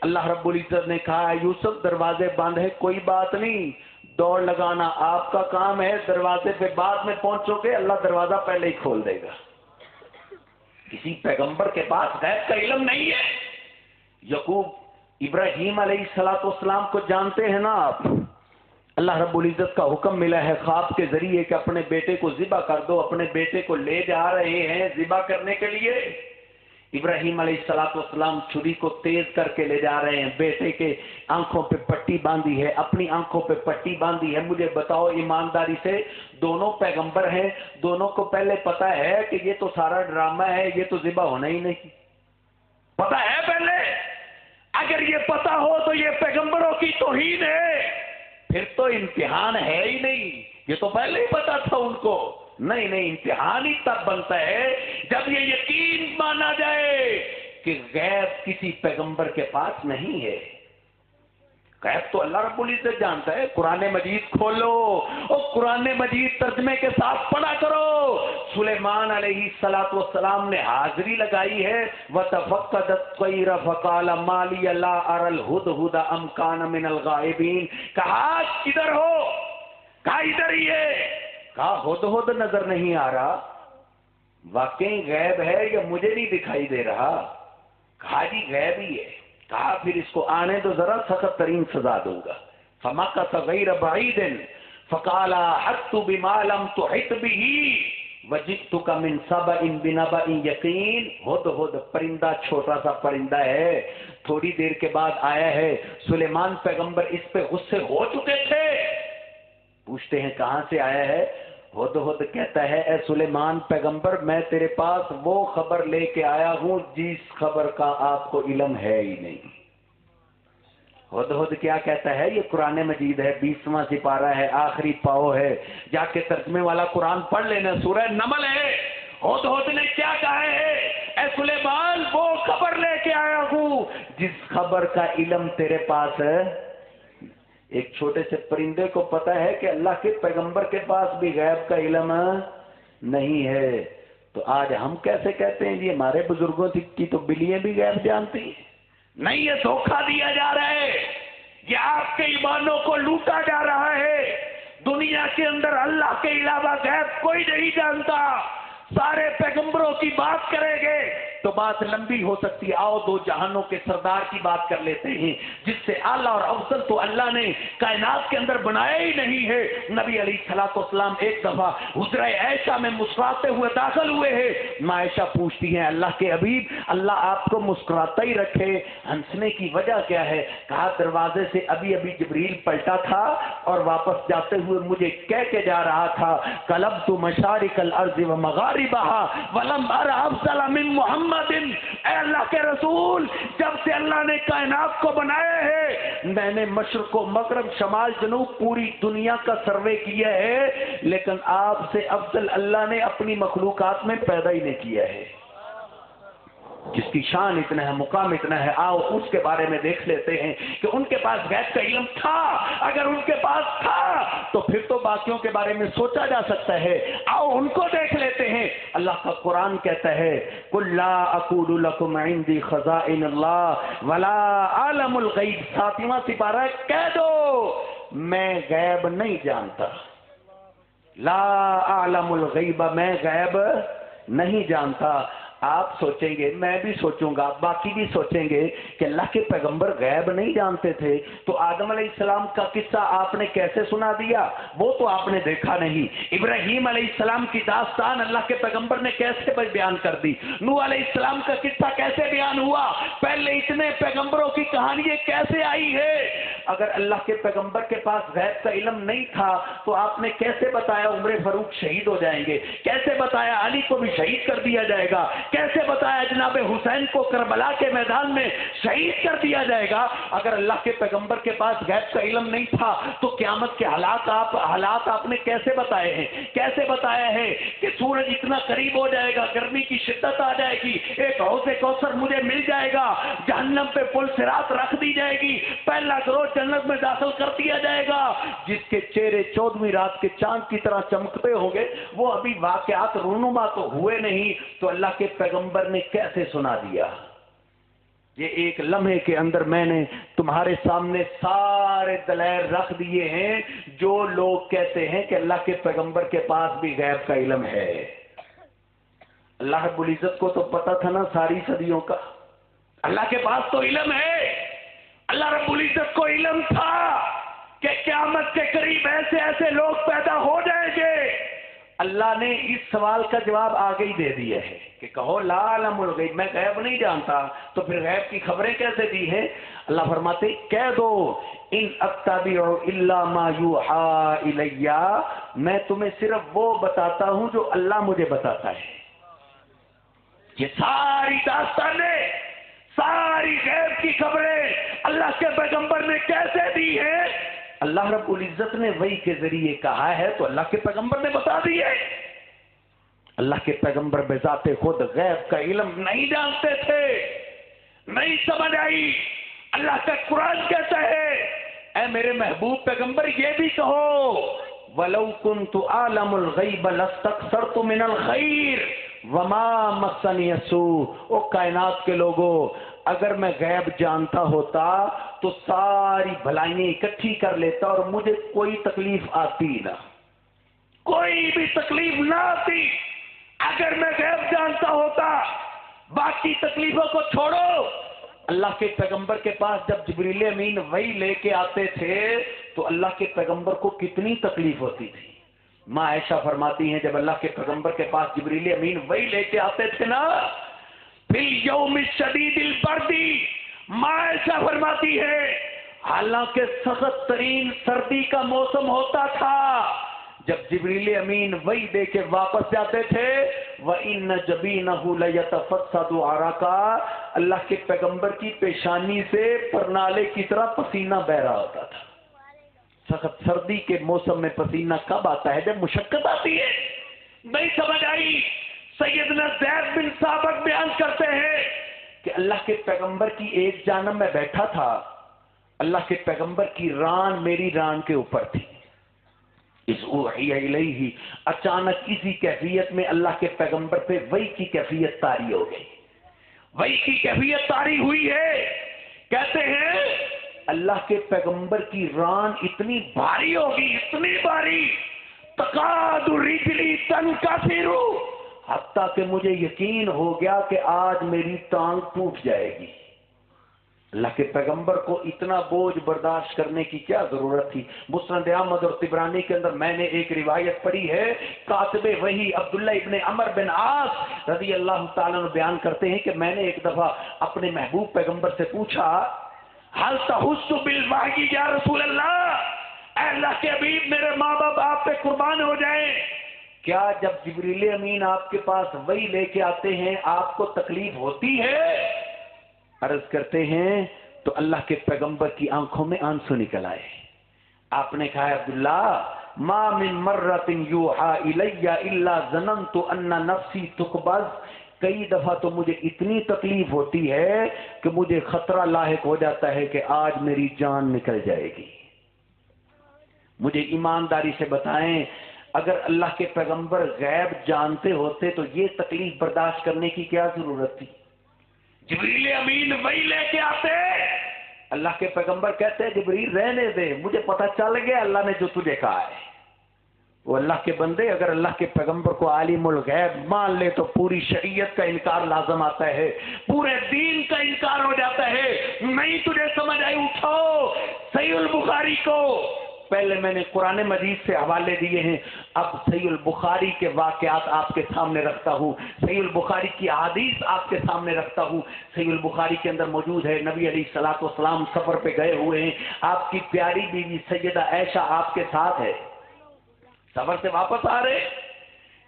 اللہ رب العزت نے کہا یوسف دروازے بند ہے، کوئی بات نہیں، دوڑ لگانا آپ کا کام ہے، دروازے پہ بعد میں پہنچو گے، اللہ دروازہ پہلے ہی کھول دے گا. کسی پیغمبر کے پاس غیب کا علم نہیں ہے. یعقوب ابراہیم علیہ السلام کو جانتے ہیں نا آپ؟ اللہ رب العزت کا حکم ملا ہے خواب کے ذریعے کہ اپنے بیٹے کو ذبح کر دو. اپنے بیٹے کو لے جا رہے ہیں ذبح کرنے کے لیے. ابراہیم علیہ السلام چھری کو تیز کر کے لے جا رہے ہیں. بیٹے کے آنکھوں پہ پٹی باندھی ہے، اپنی آنکھوں پہ پٹی باندھی ہے. مجھے بتاؤ ایمانداری سے، دونوں پیغمبر ہیں، دونوں کو پہلے پتا ہے کہ یہ تو سارا ڈرامہ ہے، یہ تو ذبح ہونا ہی نہیں؟ پتا ہے پہلے؟ اگر یہ پتا ہو تو یہ پیغمبروں کی توہین ہے، پھر تو امتحان ہے ہی نہیں. یہ تو پہلے ہی پتا تھا ان کو. نہیں، امتحان ہی تب بنتا ہے جب یہ یقین مانا جائے کہ غیب کسی پیغمبر کے پاس نہیں ہے. غیب تو اللہ رب العزت جانتا ہے. قرآن مجید کھولو اور قرآن مجید ترجمے کے ساتھ پڑھا کرو. سلیمان علیہ السلام نے حاضری لگائی ہے. وَتَفَقَّدَ الطَّيْرَ فَقَالَ مَا لِيَ لَا أَرَى الْهُدْهُدَ أَمْ كَانَ مِنَ الْغَائِبِينَ. کہا کدھر ہو؟ کہا ادھر ہی ہے. کہا ہدہد نظر نہیں آ رہا، واقعی غیب ہے یا مجھے نہیں دکھائی دے رہا؟ کہا جی غیب ہی ہے. کہا پھر اس کو آنے دو ذرا، سخت ترین سزا دوں گا. فمکث غیر بعید فقال احطت بما لم تحط به وجئتك من سبأ بنبأ یقین. ہدہد پرندہ چھوٹا سا پرندہ ہے، تھوڑی دیر کے بعد آیا ہے. سلیمان پیغمبر اس پہ غصے ہو چکے تھے. پوچھتے ہیں کہاں سے آیا ہے؟ ہدہد کہتا ہے اے سلیمان پیغمبر میں تیرے پاس وہ خبر لے کے آیا ہوں جس خبر کا آپ کو علم ہے ہی نہیں. ہدہد کیا کہتا ہے؟ یہ قرآن مجید ہے، 20واں سپارہ ہے، آخری پاؤ ہے، جا کے ترجمے والا قرآن پڑھ لینا، سورہ نمل ہے. ہدہد نے کیا کہا ہے؟ اے سلیمان وہ خبر لے کے آیا ہوں جس خبر کا علم تیرے پاس ہے. ایک چھوٹے سے پرندے کو پتا ہے کہ اللہ کے پیغمبر کے پاس بھی غیب کا علم نہیں ہے. تو آج ہم کیسے کہتے ہیں جی ہمارے بزرگوں کی تو بلیاں بھی غیب جانتی ہیں؟ نہیں، یہ دھوکہ دیا جا رہا ہے، یہ آپ کے ایمانوں کو لوٹا جا رہا ہے. دنیا کے اندر اللہ کے علاوہ غیب کوئی نہیں جانتا. سارے پیغمبروں کی بات کریں گے تو بات لمبی ہو سکتی ہے. آؤ دو جہانوں کے سردار کی بات کر لیتے ہیں جس سے اعلیٰ اور افضل تو اللہ نے کائنات کے اندر بنایا ہی نہیں ہے. نبی علیہ السلام ایک دفعہ حجرہ عائشہ میں مسکراتے ہوئے داخل ہوئے ہیں. ماں عائشہ پوچھتی ہیں اللہ کے حبیب اللہ آپ کو مسکراتا ہی رکھے، ہنسنے کی وجہ کیا ہے؟ کہا دروازے سے ابھی ابھی جبریل پلٹا تھا اور واپس جاتے ہوئے مجھے کہہ کے جا رہا تھا قلبت مشارق الارض ومغاربها ولم ارى افضل من محمد. اے اللہ کے رسول جب سے اللہ نے کائنات کو بنایا ہے میں نے مشرق و مغرب شمال جنوب پوری دنیا کا سروے کیا ہے، لیکن آپ سے افضل اللہ نے اپنی مخلوقات میں پیدا ہی نہیں کیا ہے. جس کی شان اتنا ہے، مقام اتنا ہے. آؤ اس کے بارے میں دیکھ لیتے ہیں کہ ان کے پاس غیب کا علم تھا. اگر ان کے پاس تھا تو پھر تو باقیوں کے بارے میں سوچا جا سکتا ہے. آؤ ان کو دیکھ لیتے ہیں. اللہ کا قرآن کہتا ہے قُلْ لَا أَقُولُ لَكُمْ عِنْدِي خَزَائِنُ اللَّهِ وَلَا أَعْلَمُ الْغَيْبَ. 7واں سپارہ کہہ دو میں غیب نہیں جانتا. لا اعلم الغیب میں غیب نہیں جانتا. آپ سوچیں گے، میں بھی سوچوں گا، باقی بھی سوچیں گے کہ اللہ کے پیغمبر غیب نہیں جانتے تھے تو آدم علیہ السلام کا قصہ آپ نے کیسے سنا دیا؟ وہ تو آپ نے دیکھا نہیں. ابراہیم علیہ السلام کی داستان اللہ کے پیغمبر نے کیسے بیان کر دی؟ نوح علیہ السلام کا قصہ کیسے بیان ہوا؟ پہلے اتنے پیغمبروں کی کہانی کیسے آئی ہے؟ اگر اللہ کے پیغمبر کے پاس غیب کا علم نہیں تھا تو آپ نے کیسے بتایا عمر فاروق شہید ہو جائیں گے؟ کیسے بتایا علی کو بھی شہید کر دیا جائے گا؟ کیسے بتایا جناب حسین کو کربلا کے میدان میں شہید کر دیا جائے گا؟ اگر اللہ کے پیغمبر کے پاس غیب کا علم نہیں تھا تو قیامت کے حالات آپ نے کیسے بتائے ہیں؟ کیسے بتایا ہے کہ سورج اتنا قریب ہو جائے گا، گرمی کی شدت آ جائے گی، ایک حوض کوثر مجھے مل جائے گا، جہنم پہ پل صراط رکھ دی جائے گی، پہلا گروہ جنت میں داخل کر دیا جائے گا. جس کے چہرے 14ویں رات کے چاند کی طرح چمکتے ہوں گے وہ ابھی واقعات رونما تو ہوئے نہیں تو اللہ کے پیغمبر نے کیسے سنا دیا؟ یہ ایک لمحے کے اندر میں نے تمہارے سامنے سارے دلائل رکھ دیے ہیں جو لوگ کہتے ہیں کہ اللہ کے پیغمبر کے پاس بھی غیب کا علم ہے. اللہ رب العزت کو تو پتا تھا نا ساری صدیوں کا. اللہ کے پاس تو علم ہے. اللہ رب العزت کو علم تھا کہ قیامت کے قریب ایسے ایسے لوگ پیدا ہو جائیں گے. اللہ نے اس سوال کا جواب آگے ہی دے دیا ہے کہ کہو لا اعلم الغیب میں غیب نہیں جانتا. تو پھر غیب کی خبریں کیسے دی ہیں؟ اللہ فرماتے کہہ دو ان اتبع الا ما یوحى الی میں تمہیں صرف وہ بتاتا ہوں جو اللہ مجھے بتاتا ہے. یہ ساری داستانیں، ساری غیب کی خبریں اللہ کے پیغمبر نے کیسے دی ہیں؟ اللہ رب العزت نے وحی کے ذریعے کہا ہے تو اللہ کے پیغمبر نے بتا دی ہے. اللہ کے پیغمبر بذات خود غیب کا علم نہیں جانتے تھے، نہیں سمجھ آئی. اللہ کا قرآن کہتا ہے اے میرے محبوب پیغمبر یہ بھی کہو وَلَوْ كُنْتُ أَعْلَمُ الْغَيْبَ لَاسْتَكْثَرْتُ مِنَ الْخَيْرِ وَمَا مَسَّنِيَ السُّوءُ۔ او کائنات کے لوگوں، اگر میں غیب جانتا ہوتا تو ساری بھلائیاں اکٹھی کر لیتا اور مجھے کوئی تکلیف آتی نہ، کوئی بھی تکلیف نہ آتی۔ اگر میں غیب جانتا ہوتا، باقی تکلیفوں کو چھوڑو، اللہ کے پیغمبر کے پاس جب جبریل امین وحی لے کے آتے تھے تو اللہ کے پیغمبر کو کتنی تکلیف ہوتی تھی۔ ماں عائشہ فرماتی ہیں جب اللہ کے پیغمبر کے پاس جبریل امین وحی لے کے آتے تھے نا، فی یوم شدید البردی، ماں عائشہ فرماتی ہے حالانکہ سخت ترین سردی کا موسم ہوتا تھا، جب جبریل امین وحی دے کے واپس جاتے تھے وَإِنَّ جَبِينَهُ لَيَتَفَسَّدُ عَرَقًا، اللہ کے پیغمبر کی پیشانی سے پرنالے کی طرح پسینہ بہ رہا ہوتا تھا۔ سخت سردی کے موسم میں پسینہ کب آتا ہے؟ جب مشقت آتی ہے۔ نہیں سمجھ آئی؟ سیدنا زید بن ثابت بیان کرتے ہیں کہ اللہ کے پیغمبر کی ایک جانب میں بیٹھا تھا، اللہ کے پیغمبر کی ران میری ران کے اوپر تھی، اس اوحی الیہ، اچانک اسی کیفیت میں اللہ کے پیغمبر پہ وحی کی کیفیت طاری ہو گئی، وحی کی کیفیت طاری ہوئی ہے۔ کہتے ہیں اللہ کے پیغمبر کی ران اتنی بھاری ہوگی، اتنی بھاری، تقاد رجلی تنکسر، حتیٰ کہ مجھے یقین ہو گیا کہ آج میری ٹانگ ٹوٹ جائے گی۔ اللہ کے پیغمبر کو اتنا بوجھ برداشت کرنے کی کیا ضرورت تھی؟ مسند احمد اور طبرانی کے اندر میں نے ایک روایت پڑھی ہے، کاتب وحی عبداللہ ابن عمر بن عاص رضی اللہ تعالیٰ عنہ بیان کرتے ہیں کہ میں نے ایک دفعہ اپنے محبوب پیغمبر سے پوچھا حل تحس بالوحی یا رسول اللہ، اے اللہ کے حبیب میرے ماں باپ آپ پہ قربان ہو جائیں، کیا جب جبریل امین آپ کے پاس وحی لے کے آتے ہیں آپ کو تکلیف ہوتی ہے؟ عرض کرتے ہیں تو اللہ کے پیغمبر کی آنکھوں میں آنسو نکل آئے۔ آپ نے کہا عبداللہ ما من مرۃ یوحا الی الا ظننت ان نفسی تقبض، کئی دفعہ تو مجھے اتنی تکلیف ہوتی ہے کہ مجھے خطرہ لاحق ہو جاتا ہے کہ آج میری جان نکل جائے گی۔ مجھے ایمانداری سے بتائیں اگر اللہ کے پیغمبر غیب جانتے ہوتے تو یہ تکلیف برداشت کرنے کی کیا ضرورت تھی؟ جبریل امین وحی لے کے آتے، اللہ کے پیغمبر کہتے ہیں جبریل رہنے دے، مجھے پتہ چل گیا اللہ نے جو تجھے کہا ہے۔ وہ اللہ کے بندے اگر اللہ کے پیغمبر کو عالم الغیب مان لے تو پوری شریعت کا انکار لازم آتا ہے، پورے دین کا انکار ہو جاتا ہے۔ نہیں تجھے سمجھ آئی؟ اٹھاؤ صحیح البخاری کو، پہلے میں نے قرآن مجید سے حوالے دیے ہیں، اب صحیح البخاری کے واقعات آپ کے سامنے رکھتا ہوں، صحیح البخاری کی احادیث آپ کے سامنے رکھتا ہوں۔ صحیح البخاری کے اندر موجود ہے نبی علیہ الصلوۃ والسلام سفر پہ گئے ہوئے ہیں، آپ کی پیاری بیوی سیدہ عائشہ آپ کے ساتھ ہے، سفر سے واپس آ رہے،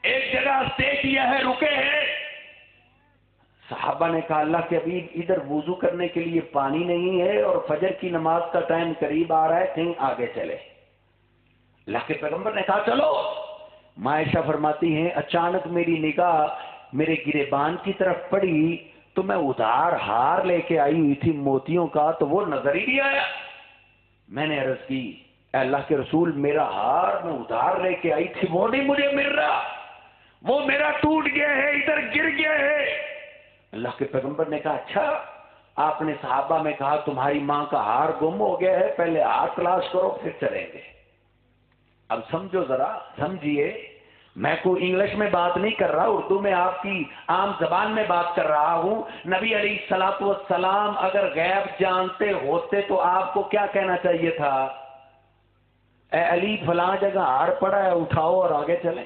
ایک جگہ اسٹے کیا ہے، رکے ہیں، صحابہ نے کہا اللہ کے حبیب ادھر وضو کرنے کے لیے پانی نہیں ہے اور فجر کی نماز کا ٹائم قریب آ رہا ہے، کہیں آگے چلے۔ اللہ کے پیغمبر نے کہا چلو۔ عائشہ فرماتی ہیں اچانک میری نگاہ میرے گریبان کی طرف پڑی تو میں ادھار ہار لے کے آئی ہوئی تھی موتیوں کا، تو وہ نظر ہی نہیں آیا۔ میں نے عرض کی اے اللہ کے رسول میرا ہار میں ادھار لے کے آئی تھی وہ نہیں مجھے مل رہا، وہ میرا ٹوٹ گیا ہے، ادھر گر گیا ہے۔ اللہ کے پیغمبر نے کہا اچھا؟ آپ نے صحابہ میں کہا تمہاری ماں کا ہار گم ہو گیا ہے، پہلے ہار تلاش کرو پھر چلیں گے۔ اب سمجھو ذرا، سمجھیے، میں کوئی انگلش میں بات نہیں کر رہا، اردو میں آپ کی عام زبان میں بات کر رہا ہوں۔ نبی علیہ الصلوۃ والسلام اگر غیب جانتے ہوتے تو آپ کو کیا کہنا چاہیے تھا؟ اے علی فلاں جگہ ہار پڑا ہے، اٹھاؤ اور آگے چلیں۔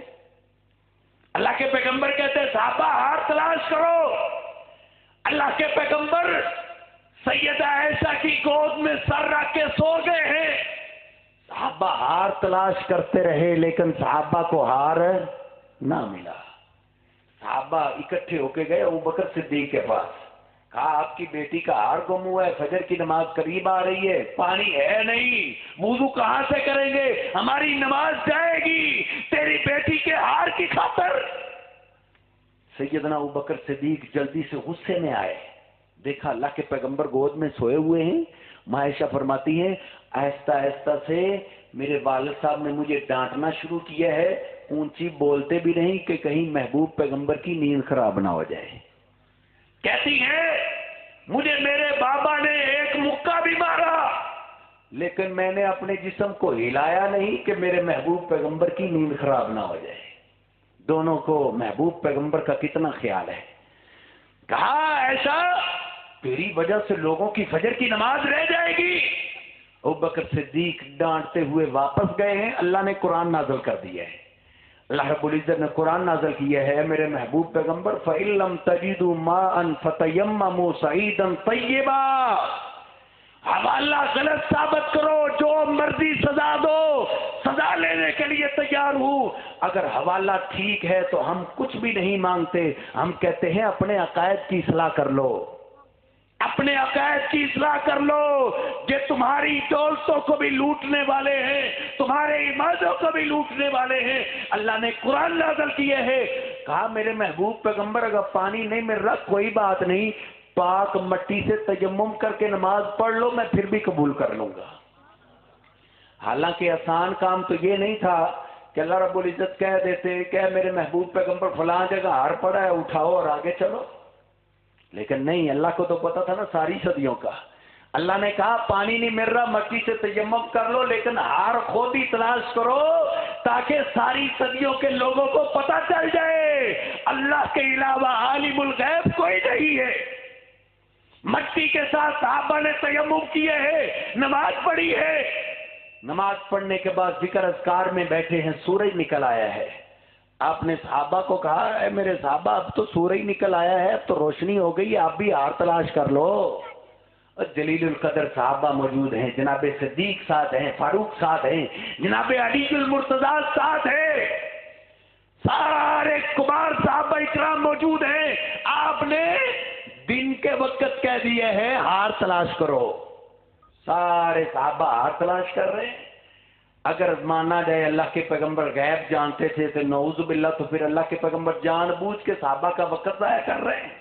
اللہ کے پیغمبر کہتے ہیں صحابہ ہار تلاش کرو۔ اللہ کے پیغمبر سیدہ عائشہ کی گود میں سر رکھ کے سو گئے ہیں، صحابہ ہار تلاش کرتے رہے لیکن صحابہ کو ہار نہ ملا۔ صحابہ اکٹھے ہو کے گئے ابوبکر صدیق کے پاس، کہا آپ کی بیٹی کا ہار گم ہوا ہے، فجر کی نماز قریب آ رہی ہے، پانی ہے نہیں، وضو کہاں سے کریں گے، ہماری نماز جائے گی تیری بیٹی کے ہار کی خاطر۔ سیدنا ابوبکر صدیق جلدی سے غصے میں آئے، دیکھا اللہ کے پیغمبر گود میں سوئے ہوئے ہیں. ماں عائشہ فرماتی ہیں آہستہ آہستہ سے میرے والد صاحب نے مجھے ڈانٹنا شروع کیا ہے, اونچی بولتے بھی نہیں کہ کہیں محبوب پیغمبر کی نیند خراب نہ ہو جائے. کہتی ہے مجھے میرے بابا نے ایک مکہ بھی مارا لیکن میں نے اپنے جسم کو ہلایا نہیں کہ میرے محبوب پیغمبر کی نیند خراب نہ ہو جائے. دونوں کو محبوب پیغمبر کا کتنا خیال ہے. کہا ایسا تیری وجہ سے لوگوں کی فجر کی نماز رہ جائے گی. ابوبکر صدیق ڈانٹتے ہوئے واپس گئے ہیں. اللہ نے قرآن نازل کر دیا ہے. اللہ رب العزت نے قرآن نازل کیا ہے میرے محبوب پیغمبر فَإِن لَّمْ تَجِدُوا مَاءً فَتَيَمَّمُوا صَعِيدًا طَيِّبًا. حوالہ غلط ثابت کرو, جو مرضی سزا دو, سزا لینے کے لیے تیار ہوں. اگر حوالہ ٹھیک ہے تو ہم کچھ بھی نہیں مانگتے, ہم کہتے ہیں اپنے عقائد کی اصلاح کر لو, اپنے عقائد کی اصلاح کر لو. کہ تمہاری دولتوں کو بھی لوٹنے والے ہیں, تمہارے ایمانوں کو بھی لوٹنے والے ہیں. اللہ نے قرآن نازل کیا ہے. کہا میرے محبوب پیغمبر اگر پانی نہیں مل رہا کوئی بات نہیں, پاک مٹی سے تیمم کر کے نماز پڑھ لو, میں پھر بھی قبول کر لوں گا. حالانکہ آسان کام تو یہ نہیں تھا کہ اللہ رب العزت کہہ دیتے کہ میرے محبوب پیغمبر فلاں جگہ ہار پڑا ہے اٹھاؤ اور آگے چلو. لیکن نہیں, اللہ کو تو پتا تھا نا ساری صدیوں کا. اللہ نے کہا پانی نہیں مل رہا مٹی سے تیمم کر لو لیکن ہار خود ہی تلاش کرو تاکہ ساری صدیوں کے لوگوں کو پتا چل جائے اللہ کے علاوہ عالم الغیب کوئی نہیں ہے. مٹی کے ساتھ صحابہ نے تیمم کیے ہیں, نماز پڑھی ہے. نماز پڑھنے کے بعد ذکر اذکار میں بیٹھے ہیں, سورج نکل آیا ہے. آپ نے صحابہ کو کہا اے میرے صحابہ اب تو سورج نکل آیا ہے, اب تو روشنی ہو گئی, آپ بھی ہار تلاش کر لو. جلیل القدر صحابہ موجود ہیں, جناب صدیق ساتھ ہیں, فاروق ساتھ ہیں, جناب علی المرتضیٰ ساتھ ہیں, سارے کبار صحابہ اکرام موجود ہیں. آپ نے دن کے وقت کہہ دیا ہے ہار تلاش کرو. سارے صحابہ ہار تلاش کر رہے ہیں. اگر مانا جائے اللہ کے پیغمبر غیب جانتے تھے تو نعوذ باللہ, تو پھر اللہ کے پیغمبر جان بوجھ کے صحابہ کا وقت ضائع کر رہے ہیں.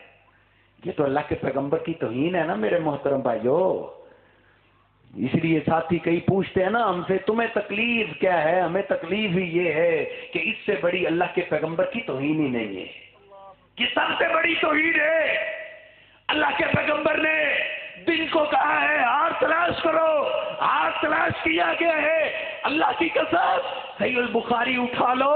یہ تو اللہ کے پیغمبر کی توہین ہے نا میرے محترم بھائیو. اس لیے ساتھی کئی پوچھتے ہیں نا ہم سے تمہیں تکلیف کیا ہے, ہمیں تکلیف ہی یہ ہے کہ اس سے بڑی اللہ کے پیغمبر کی توہین ہی نہیں ہے. یہ سب سے بڑی توہین ہے. اللہ کے پیغمبر نے دن کو کہا ہے ہار تلاش کرو, ہار تلاش کیا گیا ہے. اللہ کی قسم صحیح البخاری اٹھا لو,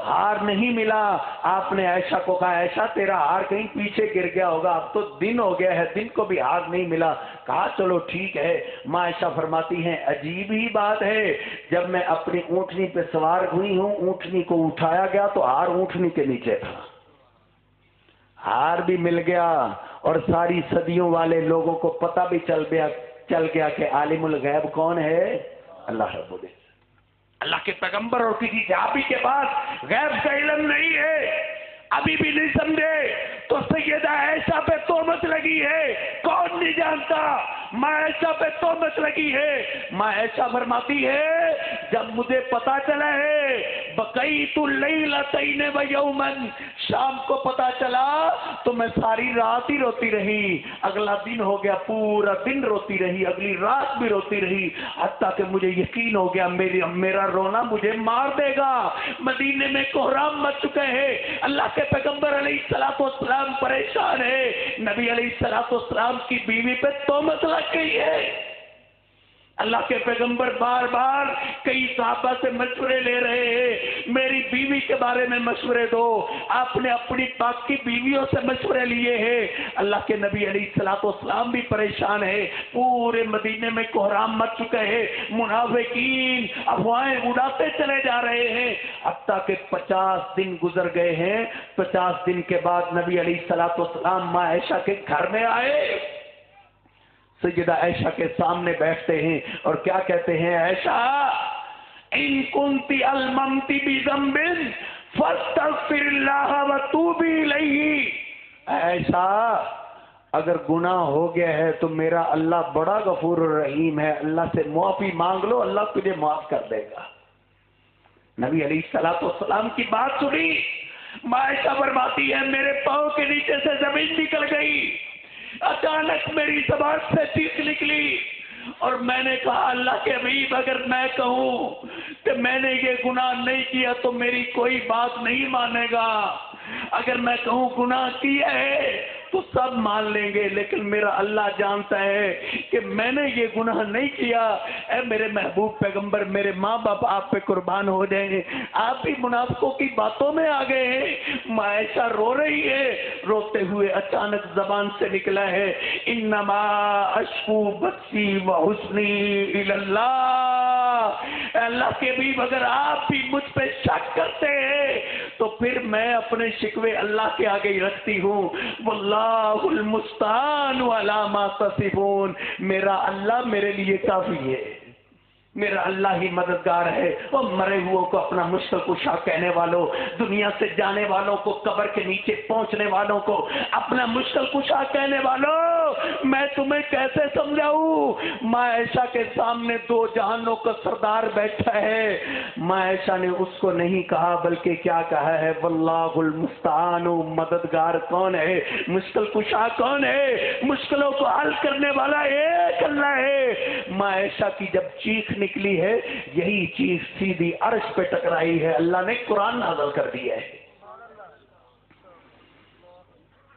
ہار نہیں ملا. آپ نے عائشہ کو کہا عائشہ تیرا ہار کہیں پیچھے گر گیا ہوگا, اب تو دن ہو گیا ہے, دن کو بھی ہار نہیں ملا. کہا چلو ٹھیک ہے. ماں عائشہ فرماتی ہیں عجیب ہی بات ہے, جب میں اپنی اونٹنی پہ سوار ہوئی ہوں, اونٹنی کو اٹھایا گیا تو ہار اونٹنی کے نیچے تھا. ہار بھی مل گیا اور ساری صدیوں والے لوگوں کو پتہ بھی چل گیا کہ عالم الغیب کون ہے, اللہ رب العزت. اللہ کے پیغمبر اور کسی صحابی کے پاس غیب کا علم نہیں ہے, ابھی بھی نہیں سمجھے. تو سیدہ عائشہ پہ تہمت لگی ہے, کون نہیں جانتا, ماں عائشہ پہ تہمت لگی ہے. ماں عائشہ فرماتی ہے جب مجھے پتا چلا ہے بقیت اللیلتین و یومن, شام کو پتا چلا تو میں ساری رات ہی روتی رہی. اگلا دن ہو گیا پورا دن روتی رہی, اگلی رات بھی روتی رہی, حتیٰ کہ مجھے یقین ہو گیا میرا رونا مجھے مار دے گا. مدینے میں کوہرام مچ چکے ہیں, اللہ کے پیغمبر علیہ السلام پریشان ہے, نبی علیہ السلام کی بیوی پہ تہمت لگ گئی ہے. اللہ کے پیغمبر بار بار کئی صحابہ سے مشورے لے رہے ہیں, میری بیوی کے بارے میں مشورے دو. آپ نے اپنی پاک کی بیویوں سے مشورے لیے ہیں. اللہ کے نبی علیہ السلام بھی پریشان ہے, پورے مدینے میں کوہرام مچ چکے ہیں, منافقین افواہیں اڑاتے چلے جا رہے ہیں, حتیٰ کہ 50 دن گزر گئے ہیں. 50 دن کے بعد نبی علیہ السلام ماں عائشہ کے گھر میں آئے, سیدہ عائشہ کے سامنے بیٹھتے ہیں اور کیا کہتے ہیں, عائشہ ان کنتی الممتی بذنب فاستغفر اللہ وتوبی الیہ. عائشہ اگر گناہ ہو گیا ہے تو میرا اللہ بڑا غفور الرحیم ہے, اللہ سے معافی مانگ لو, اللہ تجھے معاف کر دے گا. نبی علیہ السلام کی بات سنی, عائشہ فرماتی ہے میرے پاؤں کے نیچے سے زمین نکل گئی. اچانک میری زبان سے چیخ نکلی اور میں نے کہا اللہ کے حبیب اگر میں کہوں کہ میں نے یہ گناہ نہیں کیا تو میری کوئی بات نہیں مانے گا، اگر میں کہوں گناہ کیا ہے تو سب مان لیں گے، لیکن میرا اللہ جانتا ہے کہ میں نے یہ گناہ نہیں کیا۔ اے میرے محبوب پیغمبر، میرے ماں باپ آپ پہ قربان ہو جائیں، آپ بھی منافقوں کی باتوں میں آ گئے ہیں۔ عائشہ رو رہی ہے، روتے ہوئے اچانک زبان سے نکلا ہے انما اشکو بثی وحزنی الی اللہ۔ اللہ کے بھی اگر آپ بھی مجھ پہ شک کرتے ہیں تو پھر میں اپنے شکوے اللہ کے آگے ہی رکھتی ہوں۔ واللہ المستعان علی ما تصفون، میرا اللہ میرے لیے کافی ہے، میرا اللہ ہی مددگار ہے۔ اور مرے ہوئے کو اپنا مشکل کشا کہنے والوں، دنیا سے جانے والوں کو، قبر کے نیچے پہنچنے والوں کو اپنا مشکل کشا کہنے والوں، میں تمہیں کیسے سمجھاؤں؟ ماں عائشہ کے سامنے دو جہانوں کا سردار بیٹھا ہے، ماں عائشہ نے اس کو نہیں کہا بلکہ کیا کہا ہے؟ واللہ المستعان، مددگار کون ہے، مشکل کشا کون ہے؟ مشکلوں کو حل کرنے والا ایک اللہ ہے۔ ماں عائشہ کی جب چیخ نکلی ہے، یہی چیز سیدھی عرش پہ ٹکرائی ہے، اللہ نے قرآن نازل کر دیا ہے۔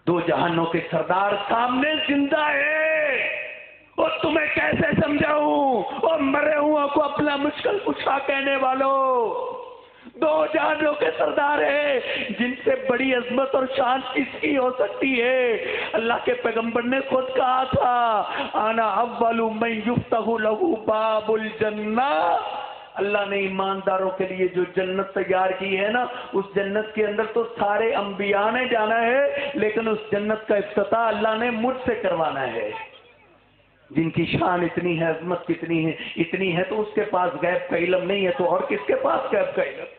دو جہانوں کے سردار سامنے زندہ ہے، اور تمہیں کیسے سمجھاؤں؟ اور مرے ہوا کو اپنا مشکل کشا کہنے والوں، دو جہانوں کے سردار ہیں، جن سے بڑی عظمت اور شان کس کی ہو سکتی ہے؟ اللہ کے پیغمبر نے خود کہا تھا انا اول من یفتح له باب الجنہ۔ اللہ نے ایمانداروں کے لیے جو جنت تیار کی ہے نا، اس جنت کے اندر تو سارے انبیاء نے جانا ہے، لیکن اس جنت کا افتتاح اللہ نے مجھ سے کروانا ہے۔ جن کی شان اتنی ہے، عظمت کتنی ہے، اتنی ہے تو اس کے پاس غیب کا علم نہیں ہے تو اور کس کے پاس غیب کا علم؟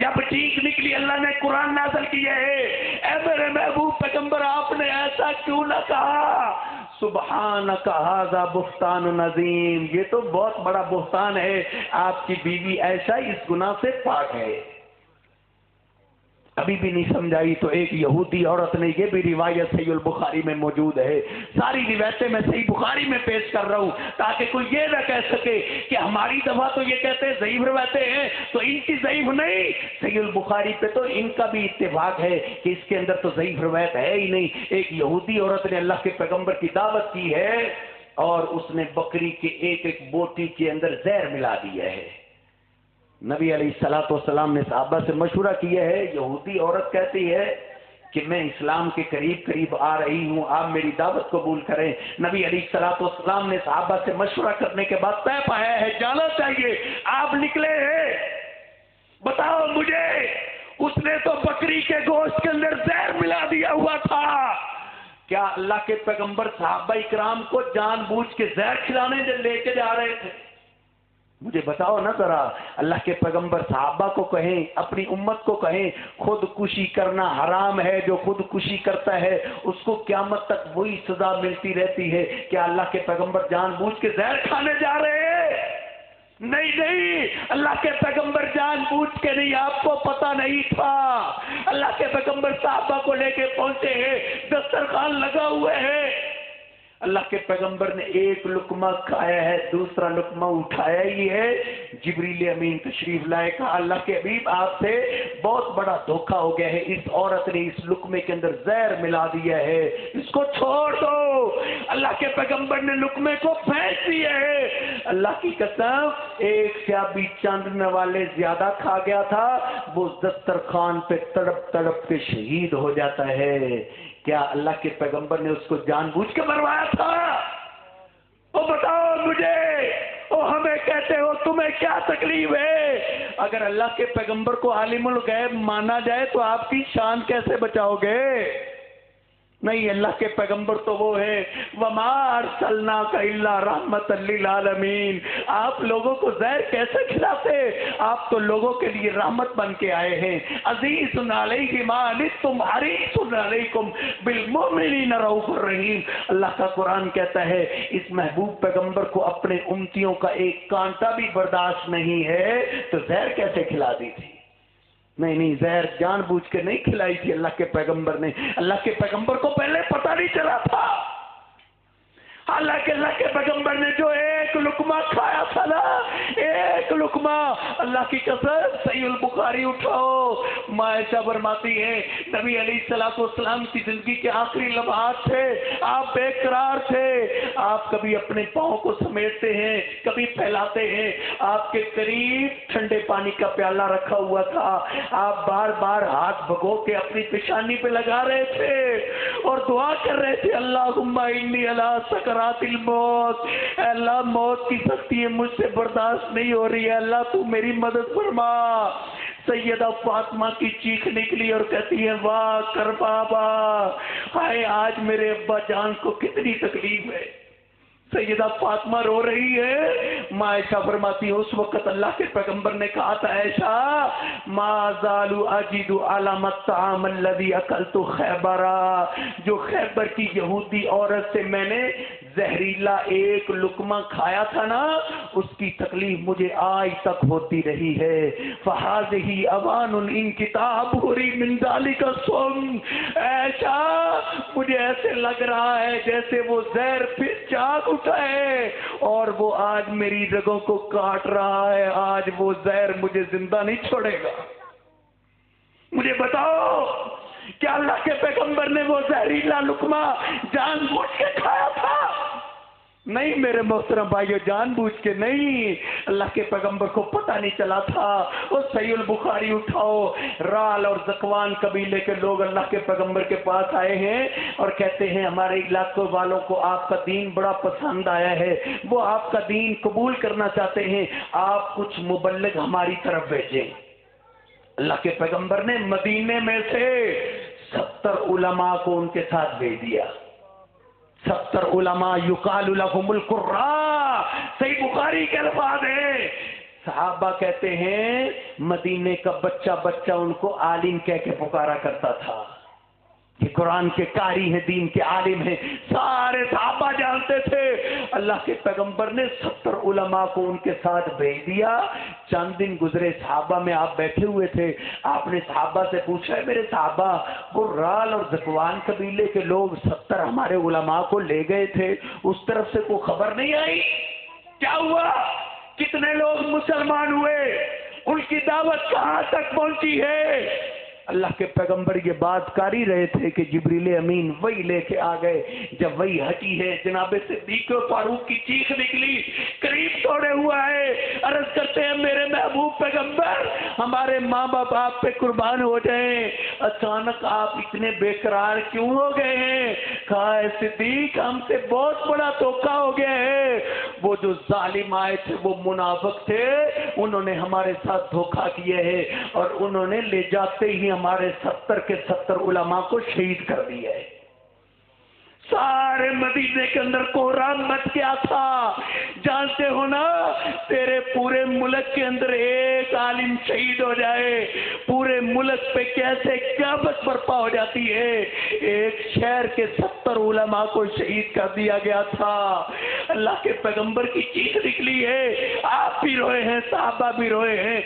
جب چیخ نکلی اللہ نے قرآن نازل کیا ہے، اے میرے محبوب پیغمبر آپ نے ایسا کیوں نہ کہا؟ سبحانک ھذا بہتان عظیم، یہ تو بہت بڑا بہتان ہے، آپ کی بیوی عائشہ اس گناہ سے پاک ہے۔ ابھی بھی نہیں سمجھائی تو ایک یہودی عورت نے، یہ بھی روایت صحیح البخاری میں موجود ہے، ساری روایتیں میں صحیح بخاری میں پیش کر رہا ہوں تاکہ کوئی یہ نہ کہہ سکے کہ ہماری دفعہ تو یہ کہتے ہیں ضعیف روایتیں ہیں تو ان کی ضعیف نہیں، صحیح البخاری پہ تو ان کا بھی اتفاق ہے کہ اس کے اندر تو ضعیف روایت ہے ہی نہیں۔ ایک یہودی عورت نے اللہ کے پیغمبر کی دعوت کی ہے اور اس نے بکری کے ایک ایک بوٹی کے اندر زہر ملا دیا ہے۔ نبی علیہ الصلوۃ والسلام نے صحابہ سے مشورہ کیا ہے، یہودی عورت کہتی ہے کہ میں اسلام کے قریب قریب آ رہی ہوں، آپ میری دعوت قبول کریں۔ نبی علیہ الصلوۃ والسلام نے صحابہ سے مشورہ کرنے کے بعد طے پایا ہے جانا چاہیے۔ آپ نکلے ہیں، بتاؤ مجھے، اس نے تو بکری کے گوشت کے اندر زہر ملا دیا ہوا تھا، کیا اللہ کے پیغمبر صحابہ اکرام کو جان بوجھ کے زہر کھلانے لے کے جا رہے تھے؟ مجھے بتاؤ نا ذرا، اللہ کے پیغمبر صحابہ کو کہیں، اپنی امت کو کہیں خودکشی کرنا حرام ہے، جو خودکشی کرتا ہے اس کو قیامت تک وہی سزا ملتی رہتی ہے، کیا اللہ کے پیغمبر جان بوجھ کے زہر کھانے جا رہے ہیں؟ نہیں، اللہ کے پیغمبر جان بوجھ کے نہیں، آپ کو پتہ نہیں تھا۔ اللہ کے پیغمبر صحابہ کو لے کے پہنچے ہیں، دسترخوان لگا ہوئے ہیں، اللہ کے پیغمبر نے ایک لقمہ کھایا ہے، دوسرا لقمہ اٹھایا ہی ہے، جبریل امین تشریف لائے، کہا اللہ کے حبیب آپ سے بہت بڑا دھوکا ہو گیا ہے، اس عورت نے اس لقمے کے اندر زہر ملا دیا ہے، اس کو چھوڑ دو۔ اللہ کے پیغمبر نے لقمے کو پھینک دیا ہے۔ اللہ کی قسم، ایک سیابی چاند والے زیادہ کھا گیا تھا، وہ دسترخوان پہ تڑپ تڑپ کے شہید ہو جاتا ہے۔ کیا اللہ کے پیغمبر نے اس کو جان بوجھ کے مروایا تھا؟ وہ بتاؤ مجھے، وہ ہمیں کہتے ہو تمہیں کیا تکلیف ہے؟ اگر اللہ کے پیغمبر کو عالم الغیب مانا جائے تو آپ کی شان کیسے بچاؤ گے؟ نہیں، اللہ کے پیغمبر تو وہ ہے وَمَا أَرْسَلْنَاكَ إِلَّا رَحْمَةً لِّلْعَالَمِينَ۔ آپ لوگوں کو زہر کیسے کھلاتے؟ آپ تو لوگوں کے لیے رحمت بن کے آئے ہیں۔ عزیز علیہ ما عنتم حریص علیکم بالمؤمنین رؤوف الرحیم۔ اللہ کا قرآن کہتا ہے اس محبوب پیغمبر کو اپنے امتیوں کا ایک کانٹا بھی برداشت نہیں ہے تو زہر کیسے کھلا دی تھی؟ نہیں زہر جان بوجھ کے نہیں کھلائی تھی اللہ کے پیغمبر نے. اللہ کے پیغمبر کو پہلے پتہ نہیں چلا تھا. حالانکہ اللہ کے پیغمبر نے جو ایک لقمہ کھایا تھا نا، ایک لقمہ، اللہ کی قسم، صحیح البخاری اٹھاؤ، عائشہ فرماتی ہیں نبی علیہ السلام کی زندگی کے آخری لمحات تھے، آپ بے قرار تھے، آپ کبھی اپنے پاؤں کو سمیٹتے ہیں، کبھی پھیلاتے ہیں، آپ کے قریب ٹھنڈے پانی کا پیالہ رکھا ہوا تھا، آپ بار بار ہاتھ بھگو کے اپنی پیشانی پہ لگا رہے تھے اور دعا کر رہے تھے اللہم انی علی سکرات الموت، اے اللہ موت کی سختی مجھ سے برداشت نہیں ہو رہی ہے، اللہ تو میری مدد فرما. سیدہ فاطمہ کی چیخ نکلی اور کہتی ہے واہ کر بابا، ہائے آج میرے ابا جان کو کتنی تکلیف ہے. سیدہ فاطمہ رو رہی ہے. عائشہ فرماتی ہے اس وقت اللہ کے پیغمبر نے کہا تھا عائشہ ما زال اجد علم الطعام الذي اكلت خیبرا، جو خیبر کی یہودی عورت سے میں نے زہریلا ایک لقمہ کھایا تھا نا، اس کی تکلیف مجھے آج تک ہوتی رہی ہے. فہذہ اوان انکتاب ہری من ذلک الصم. عائشہ مجھے ایسے لگ رہا ہے جیسے وہ زہر پھر جاگ اٹھا ہے اور وہ آج میری رگوں کو کاٹ رہا ہے، آج وہ زہر مجھے زندہ نہیں چھوڑے گا. مجھے بتاؤ کیا اللہ کے پیغمبر نے وہ زہریلا لقمہ جان بوجھ کے کھایا تھا؟ نہیں میرے محترم بھائیو، جان بوجھ کے نہیں. اللہ کے پیغمبر کو پتہ نہیں چلا تھا. وہ صحیح البخاری اٹھاؤ، رال اور زکوان قبیلے کے لوگ اللہ کے پیغمبر کے پاس آئے ہیں اور کہتے ہیں ہمارے علاقے والوں کو آپ کا دین بڑا پسند آیا ہے، وہ آپ کا دین قبول کرنا چاہتے ہیں، آپ کچھ مبلغ ہماری طرف بھیجیں. اللہ کے پیغمبر نے مدینے میں سے 70 علماء کو ان کے ساتھ بھیج دیا. 70 علماء یقال لهم القراء، صحیح بخاری کے الفاظ ہیں. صحابہ کہتے ہیں مدینے کا بچہ بچہ ان کو عالم کہہ کے پکارا کرتا تھا کہ قرآن کے قاری ہیں، دین کے عالم ہیں. سارے صحابہ جانتے تھے. اللہ کے پیغمبر نے 70 علماء کو ان کے ساتھ بھیج دیا. چند دن گزرے، صحابہ میں آپ بیٹھے ہوئے تھے، آپ نے صحابہ سے پوچھا ہے میرے صحابہ وہ رال اور زکوان قبیلے کے لوگ 70 ہمارے علماء کو لے گئے تھے، اس طرف سے کوئی خبر نہیں آئی؟ کیا ہوا؟ کتنے لوگ مسلمان ہوئے؟ ان کی دعوت کہاں تک پہنچی ہے؟ اللہ کے پیغمبر یہ بات کر ہی رہے تھے کہ جبریل امین وہی لے کے آ گئے. جب وہی ہٹی ہے جناب صدیق فاروق کی چیخ نکلی، قریب توڑے ہوا ہے، عرض کرتے ہیں میرے محبوب پیغمبر ہمارے ماں باپ آپ پہ قربان ہو جائیں، اچانک آپ اتنے بے قرار کیوں ہو گئے ہیں؟ کہا ہے صدیق ہم سے بہت بڑا دھوکہ ہو گیا ہے. وہ جو ظالم آئے تھے وہ منافق تھے، انہوں نے ہمارے ساتھ دھوکہ کیا ہے اور انہوں نے لے جاتے ہی ہمارے 70 کے 70 علماء کو شہید کر دیا ہے. سارے مدینے کے اندر کوہرام مچ گیا تھا. جانتے ہو نا تیرے پورے ملک کے اندر ایک عالم شہید ہو جائے پورے ملک پہ کیسے قیامت برپا ہو جاتی ہے. ایک شہر کے 70 علماء کو شہید کر دیا گیا تھا. اللہ کے پیغمبر کی چیخ نکلی ہے، آپ بھی روئے ہیں، صحابہ بھی روئے ہیں.